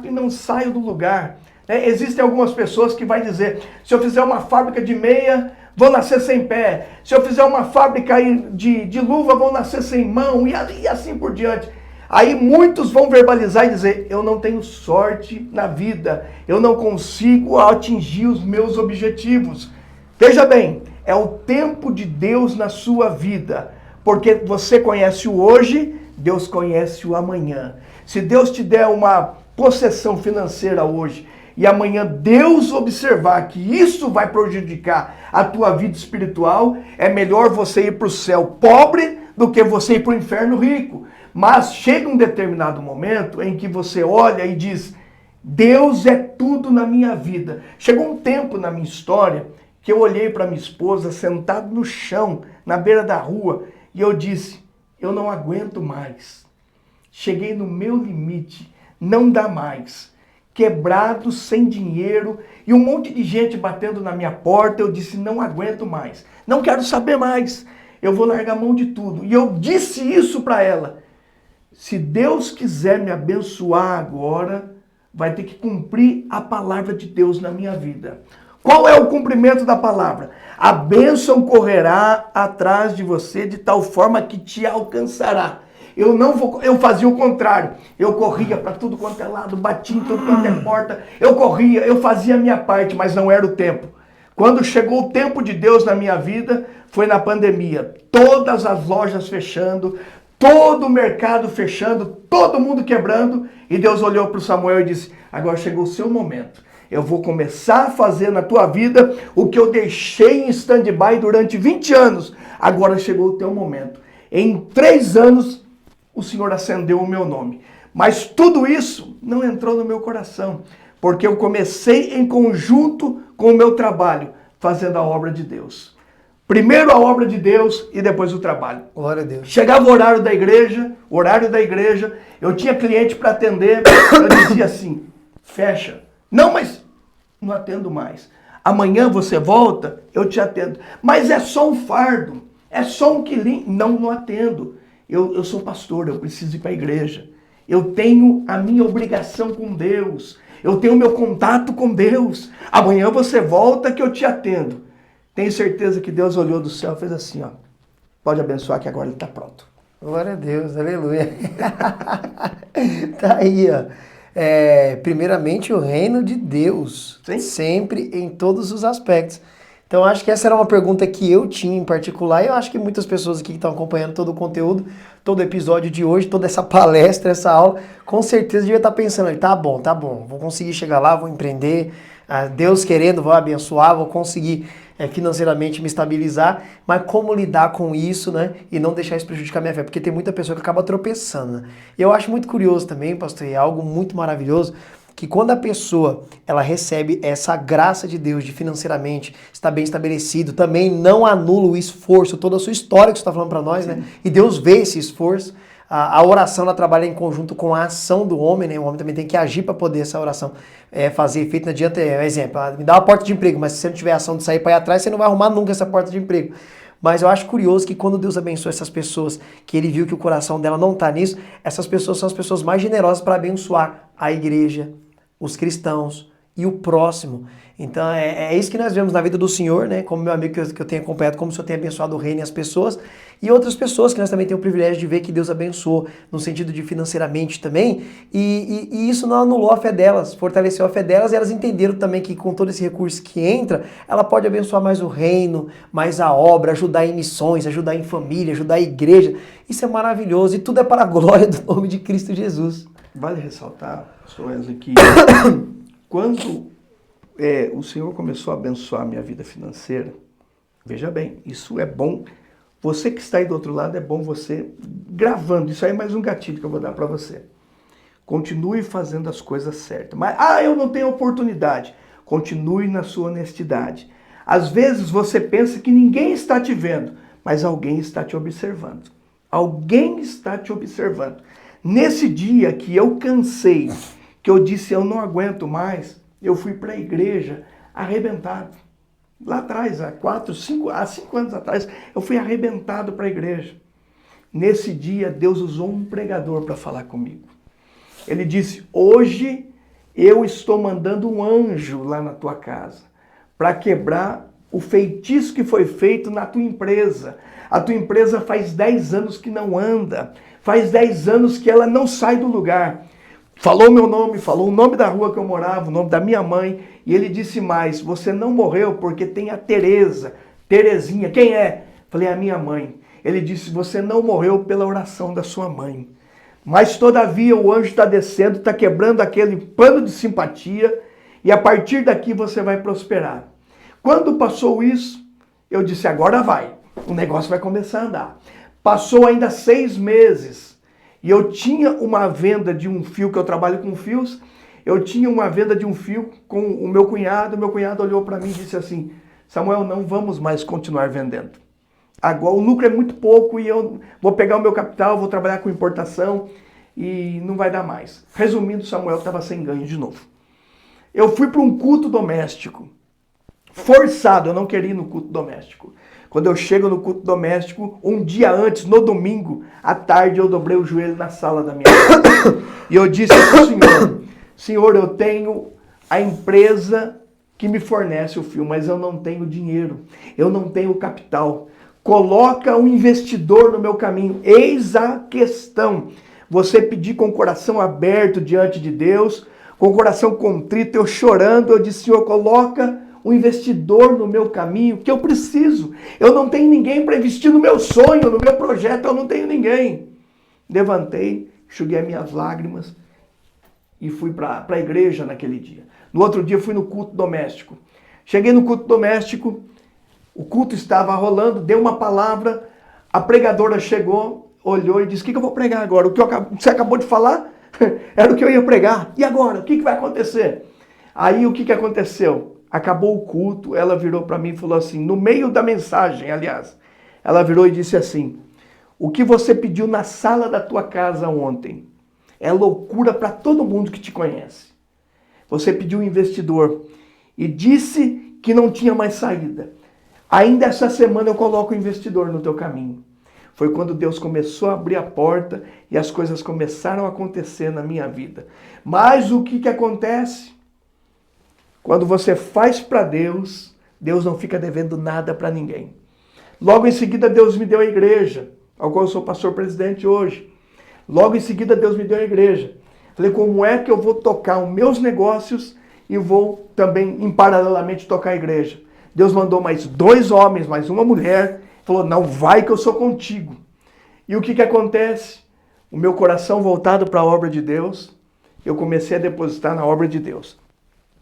e não saio do lugar. Existem algumas pessoas que vai dizer, se eu fizer uma fábrica de meia, vou nascer sem pé. Se eu fizer uma fábrica de luva, vou nascer sem mão. E assim por diante. Aí muitos vão verbalizar e dizer, eu não tenho sorte na vida. Eu não consigo atingir os meus objetivos. Veja bem, é o tempo de Deus na sua vida. Porque você conhece o hoje, Deus conhece o amanhã. Se Deus te der uma possessão financeira hoje e amanhã Deus observar que isso vai prejudicar a tua vida espiritual, é melhor você ir para o céu pobre do que você ir para o inferno rico. Mas chega um determinado momento em que você olha e diz, Deus é tudo na minha vida. Chegou um tempo na minha história que eu olhei para minha esposa sentado no chão, na beira da rua, e eu disse, eu não aguento mais. Cheguei no meu limite, não dá mais. Quebrado, sem dinheiro, e um monte de gente batendo na minha porta, eu disse, não aguento mais. Não quero saber mais. Eu vou largar a mão de tudo. E eu disse isso para ela. Se Deus quiser me abençoar agora, vai ter que cumprir a palavra de Deus na minha vida. Qual é o cumprimento da palavra? A bênção correrá atrás de você de tal forma que te alcançará. Eu fazia o contrário. Eu corria para tudo quanto é lado, batia em tudo quanto é porta. Eu corria, eu fazia a minha parte, mas não era o tempo. Quando chegou o tempo de Deus na minha vida, foi na pandemia. Todas as lojas fechando, todo o mercado fechando, todo mundo quebrando. E Deus olhou para o Samuel e disse, agora chegou o seu momento. Eu vou começar a fazer na tua vida o que eu deixei em stand-by durante 20 anos. Agora chegou o teu momento. Em 3 anos, o Senhor acendeu o meu nome. Mas tudo isso não entrou no meu coração. Porque eu comecei em conjunto com o meu trabalho, fazendo a obra de Deus. Primeiro a obra de Deus e depois o trabalho. Glória a Deus. Chegava o horário da igreja, eu tinha cliente para atender, eu dizia assim, fecha. Não, mas não atendo mais. Amanhã você volta, eu te atendo. Mas é só um fardo, é só um quilinho. Não atendo. Eu sou pastor, eu preciso ir para a igreja. Eu tenho a minha obrigação com Deus. Eu tenho o meu contato com Deus. Amanhã você volta que eu te atendo. Tenho certeza que Deus olhou do céu e fez assim, ó. Pode abençoar que agora ele está pronto. Glória a Deus, aleluia. Tá aí, ó. Primeiramente o reino de Deus. Sim. Sempre em todos os aspectos. Então acho que essa era uma pergunta que eu tinha em particular e eu acho que muitas pessoas aqui que estão acompanhando todo o conteúdo, todo o episódio de hoje, toda essa palestra, essa aula, com certeza devia estar pensando, tá bom, vou conseguir chegar lá, vou empreender, Deus querendo, vou abençoar, vou conseguir financeiramente me estabilizar, mas como lidar com isso, né? E não deixar isso prejudicar minha fé, porque tem muita pessoa que acaba tropeçando, né? E eu acho muito curioso também, pastor, e é algo muito maravilhoso, que quando a pessoa ela recebe essa graça de Deus de financeiramente estar bem estabelecido, também não anula o esforço, toda a sua história que você está falando para nós, né? E Deus vê esse esforço. A oração ela trabalha em conjunto com a ação do homem, né? O homem também tem que agir para poder essa oração fazer efeito. Não adianta, exemplo, me dá uma porta de emprego, mas se você não tiver ação de sair para ir atrás, você não vai arrumar nunca essa porta de emprego. Mas eu acho curioso que quando Deus abençoa essas pessoas, que ele viu que o coração dela não está nisso, essas pessoas são as pessoas mais generosas para abençoar a igreja, os cristãos e o próximo. Então é isso que nós vemos na vida do Senhor, né? Como meu amigo que eu tenho acompanhado, como o Senhor tem abençoado o reino e as pessoas, e outras pessoas que nós também temos o privilégio de ver que Deus abençoou no sentido de financeiramente também, e isso não anulou a fé delas, fortaleceu a fé delas, e elas entenderam também que com todo esse recurso que entra, ela pode abençoar mais o reino, mais a obra, ajudar em missões, ajudar em família, ajudar a igreja. Isso é maravilhoso, e tudo é para a glória do nome de Cristo Jesus. Vale ressaltar, pastor Wesley, que quando o Senhor começou a abençoar a minha vida financeira, veja bem, isso é bom. Você que está aí do outro lado, é bom você gravando. Isso aí é mais um gatilho que eu vou dar para você. Continue fazendo as coisas certas. Mas, eu não tenho oportunidade. Continue na sua honestidade. Às vezes você pensa que ninguém está te vendo, mas alguém está te observando. Alguém está te observando. Nesse dia que eu cansei, que eu disse eu não aguento mais, eu fui para a igreja arrebentado. Lá atrás, há 5 anos atrás, eu fui arrebentado para a igreja. Nesse dia, Deus usou um pregador para falar comigo. Ele disse, hoje eu estou mandando um anjo lá na tua casa para quebrar o feitiço que foi feito na tua empresa. A tua empresa faz 10 anos que não anda, faz 10 anos que ela não sai do lugar. Falou meu nome, falou o nome da rua que eu morava, o nome da minha mãe, e ele disse mais, você não morreu porque tem a Tereza, Terezinha, quem é? Falei, a minha mãe. Ele disse, você não morreu pela oração da sua mãe, mas todavia o anjo está descendo, está quebrando aquele pano de simpatia, e a partir daqui você vai prosperar. Quando passou isso, eu disse, agora vai, o negócio vai começar a andar. Passou ainda 6 meses, e eu tinha uma venda de um fio, que eu trabalho com fios, eu tinha uma venda de um fio com o meu cunhado olhou para mim e disse assim, Samuel, não vamos mais continuar vendendo. Agora o lucro é muito pouco e eu vou pegar o meu capital, vou trabalhar com importação e não vai dar mais. Resumindo, Samuel estava sem ganho de novo. Eu fui para um culto doméstico, forçado, eu não queria ir no culto doméstico. Quando eu chego no culto doméstico, um dia antes, no domingo, à tarde, eu dobrei o joelho na sala da minha casa. E eu disse para o Senhor, Senhor, eu tenho a empresa que me fornece o fio, mas eu não tenho dinheiro, eu não tenho capital. Coloca um investidor no meu caminho. Eis a questão. Você pedir com o coração aberto diante de Deus, com o coração contrito, eu chorando, eu disse, Senhor, coloca um investidor no meu caminho, que eu preciso. Eu não tenho ninguém para investir no meu sonho, no meu projeto, eu não tenho ninguém. Levantei, enxuguei as minhas lágrimas e fui para a igreja naquele dia. No outro dia fui no culto doméstico. Cheguei no culto doméstico, o culto estava rolando, deu uma palavra, a pregadora chegou, olhou e disse, o que eu vou pregar agora? O que você acabou de falar era o que eu ia pregar. E agora? O que vai acontecer? Aí o que aconteceu? Acabou o culto, ela virou para mim e falou assim, no meio da mensagem, aliás, ela virou e disse assim, o que você pediu na sala da tua casa ontem é loucura para todo mundo que te conhece. Você pediu um investidor e disse que não tinha mais saída. Ainda essa semana eu coloco o investidor no teu caminho. Foi quando Deus começou a abrir a porta e as coisas começaram a acontecer na minha vida. Mas o que acontece? Quando você faz para Deus, Deus não fica devendo nada para ninguém. Logo em seguida, Deus me deu a igreja, ao qual eu sou pastor presidente hoje. Logo em seguida, Deus me deu a igreja. Falei, como é que eu vou tocar os meus negócios e vou também, em paralelamente, tocar a igreja? Deus mandou mais 2 homens, mais uma mulher, falou, não, vai que eu sou contigo. E o que acontece? O meu coração voltado para a obra de Deus, eu comecei a depositar na obra de Deus.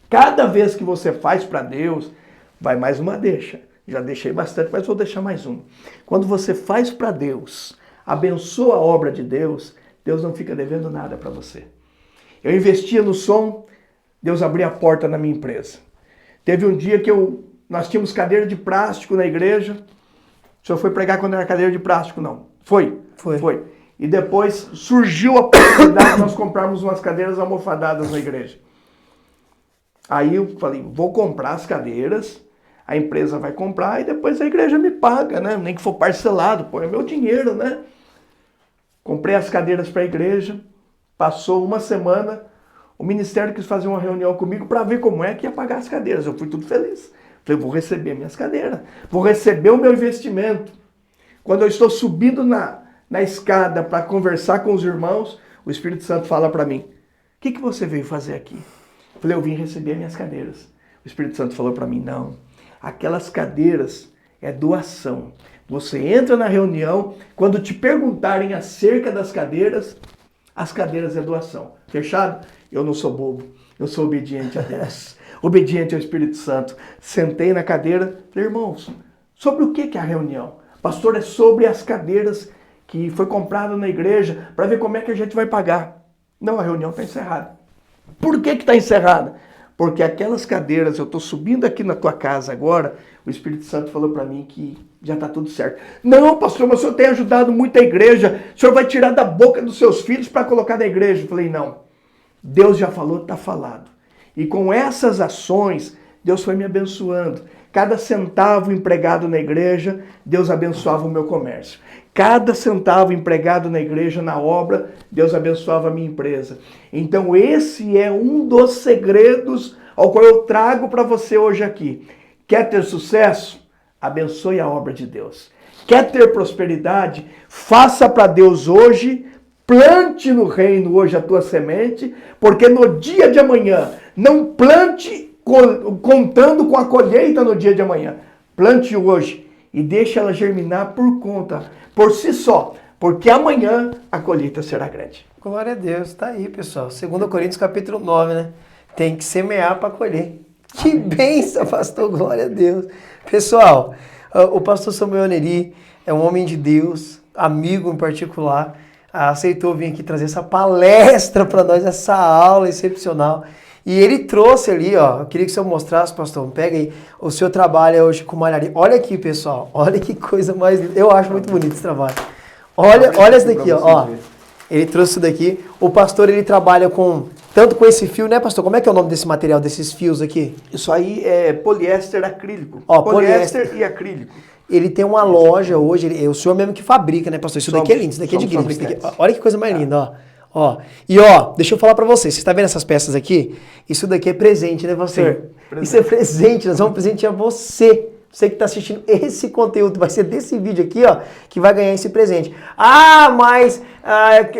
Cada vez que você faz para Deus, vai mais uma deixa. Já deixei bastante, mas vou deixar mais uma. Quando você faz para Deus, abençoa a obra de Deus, Deus não fica devendo nada para você. Eu investia no som, Deus abria a porta na minha empresa. Teve um dia que nós tínhamos cadeira de plástico na igreja. O senhor foi pregar quando era cadeira de plástico? Não. Foi. E depois surgiu a possibilidade de nós comprarmos umas cadeiras almofadadas na igreja. Aí eu falei, vou comprar as cadeiras, a empresa vai comprar e depois a igreja me paga, né? Nem que for parcelado, pô, é meu dinheiro, né? Comprei as cadeiras para a igreja, passou uma semana, o ministério quis fazer uma reunião comigo para ver como é que ia pagar as cadeiras. Eu fui tudo feliz. Falei, vou receber minhas cadeiras, vou receber o meu investimento. Quando eu estou subindo na escada para conversar com os irmãos, o Espírito Santo fala para mim, o que você veio fazer aqui? Falei, eu vim receber minhas cadeiras. O Espírito Santo falou para mim, não, aquelas cadeiras é doação. Você entra na reunião, quando te perguntarem acerca das cadeiras, as cadeiras é doação. Fechado? Eu não sou bobo, eu sou obediente a Deus, obediente ao Espírito Santo. Sentei na cadeira, falei, irmãos, sobre o que é a reunião? Pastor, é sobre as cadeiras que foi comprado na igreja, para ver como é que a gente vai pagar. Não, a reunião está encerrada. Por que está encerrada? Porque aquelas cadeiras, eu estou subindo aqui na tua casa agora, o Espírito Santo falou para mim que já está tudo certo. Não, pastor, mas o senhor tem ajudado muito a igreja. O senhor vai tirar da boca dos seus filhos para colocar na igreja. Eu falei, não. Deus já falou, está falado. E com essas ações, Deus foi me abençoando. Cada centavo empregado na igreja, Deus abençoava o meu comércio. Cada centavo empregado na igreja, na obra, Deus abençoava a minha empresa. Então esse é um dos segredos ao qual eu trago para você hoje aqui. Quer ter sucesso? Abençoe a obra de Deus. Quer ter prosperidade? Faça para Deus hoje, plante no reino hoje a tua semente, porque no dia de amanhã, não plante contando com a colheita no dia de amanhã. Plante hoje e deixe ela germinar por si só, porque amanhã a colheita será grande. Glória a Deus, tá aí, pessoal. 2 Coríntios capítulo 9, né? Tem que semear para colher. Que bênção, pastor, glória a Deus. Pessoal, o pastor Samuel Neri é um homem de Deus, amigo em particular, aceitou vir aqui trazer essa palestra para nós, essa aula excepcional. E ele trouxe ali, ó, eu queria que o senhor mostrasse, pastor, pega aí, o seu trabalho hoje com malharia. Olha aqui, pessoal, olha que coisa mais linda. Eu acho muito bonito esse trabalho. Olha isso daqui, ó. Ele trouxe isso daqui. O pastor, ele trabalha tanto com esse fio, né, pastor? Como é que é o nome desse material, desses fios aqui? Isso aí é poliéster acrílico. Ó, poliéster e acrílico. Ele tem uma loja hoje, é o senhor mesmo que fabrica, né, pastor? Isso daqui é lindo, isso daqui é de gringo. Olha que coisa mais linda, ó. Ó, e ó, deixa eu falar pra você, você está vendo essas peças aqui? Isso daqui é presente, né, pastor? Sim, presente. Isso é presente, nós vamos presentear você. Você que está assistindo esse conteúdo, vai ser desse vídeo aqui, ó, que vai ganhar esse presente. Ah, mas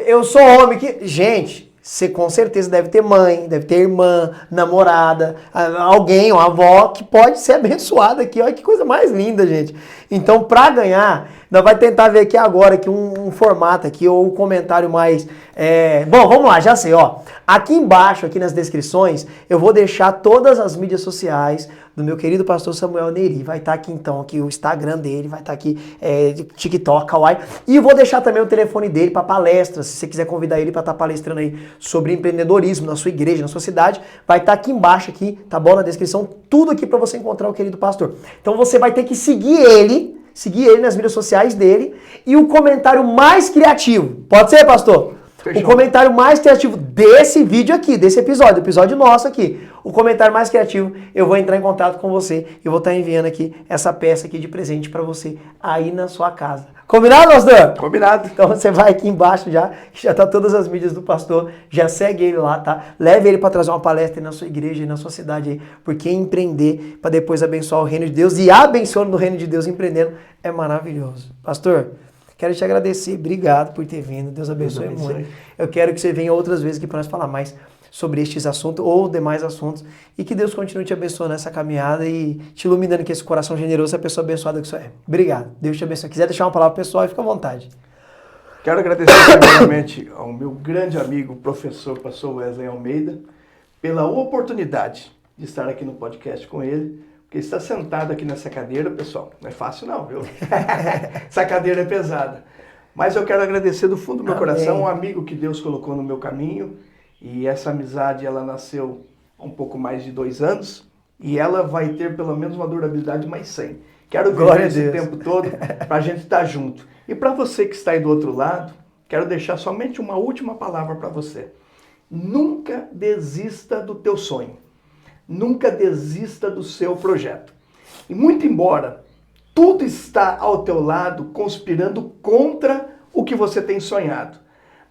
eu sou homem. Gente, você com certeza deve ter mãe, deve ter irmã, namorada, alguém, uma avó que pode ser abençoada aqui. Olha que coisa mais linda, gente. Então, para ganhar, nós vamos tentar ver aqui agora aqui um formato aqui, ou um comentário mais... Bom, vamos lá, já sei, ó. Aqui embaixo, aqui nas descrições, eu vou deixar todas as mídias sociais do meu querido pastor Samuel Neri. Vai estar aqui então, aqui o Instagram dele, vai estar aqui TikTok, Kawaii. E vou deixar também o telefone dele para palestras, se você quiser convidar ele para estar palestrando aí sobre empreendedorismo na sua igreja, na sua cidade, vai estar aqui embaixo, aqui, tá bom? Na descrição, tudo aqui para você encontrar o querido pastor. Então você vai ter que seguir ele nas mídias sociais dele, e o comentário mais criativo, pode ser, pastor? Fechou. O comentário mais criativo desse vídeo aqui, desse episódio nosso aqui, o comentário mais criativo, eu vou entrar em contato com você e vou estar enviando aqui essa peça aqui de presente para você aí na sua casa. Combinado, pastor? Combinado. Então você vai aqui embaixo já tá todas as mídias do pastor, já segue ele lá, tá? Leve ele para trazer uma palestra aí na sua igreja, aí na sua cidade aí, porque empreender para depois abençoar o reino de Deus e abençoando no reino de Deus empreendendo é maravilhoso. Pastor, quero te agradecer, obrigado por ter vindo, Deus abençoe muito. Eu quero que você venha outras vezes aqui para nós falar mais sobre estes assuntos ou demais assuntos e que Deus continue te abençoando nessa caminhada e te iluminando com esse coração generoso, essa pessoa abençoada que você é. Obrigado, Deus te abençoe. Se quiser deixar uma palavra pessoal, fica à vontade. Quero agradecer primeiramente ao meu grande amigo, professor pastor Wesley Almeida, pela oportunidade de estar aqui no podcast com ele, porque está sentado aqui nessa cadeira, pessoal, não é fácil não, viu? Essa cadeira é pesada. Mas eu quero agradecer do fundo do meu coração um amigo que Deus colocou no meu caminho, e essa amizade, ela nasceu há um pouco mais de 2 anos, e ela vai ter pelo menos uma durabilidade mais 100. Quero viver esse tempo todo para a gente estar junto. E para você que está aí do outro lado, quero deixar somente uma última palavra para você. Nunca desista do teu sonho. Nunca desista do seu projeto. E muito embora tudo está ao teu lado conspirando contra o que você tem sonhado,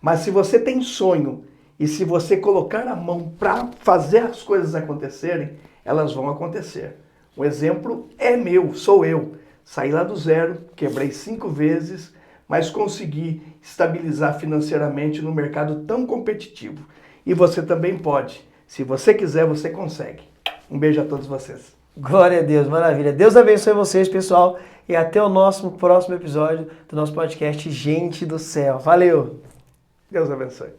mas se você tem sonho e se você colocar a mão para fazer as coisas acontecerem, elas vão acontecer. O exemplo é meu, sou eu. Saí lá do zero, quebrei 5 vezes, mas consegui estabilizar financeiramente no mercado tão competitivo. E você também pode. Se você quiser, você consegue. Um beijo a todos vocês. Glória a Deus, maravilha. Deus abençoe vocês, pessoal. E até o nosso próximo episódio do nosso podcast Gente do Céu. Valeu! Deus abençoe.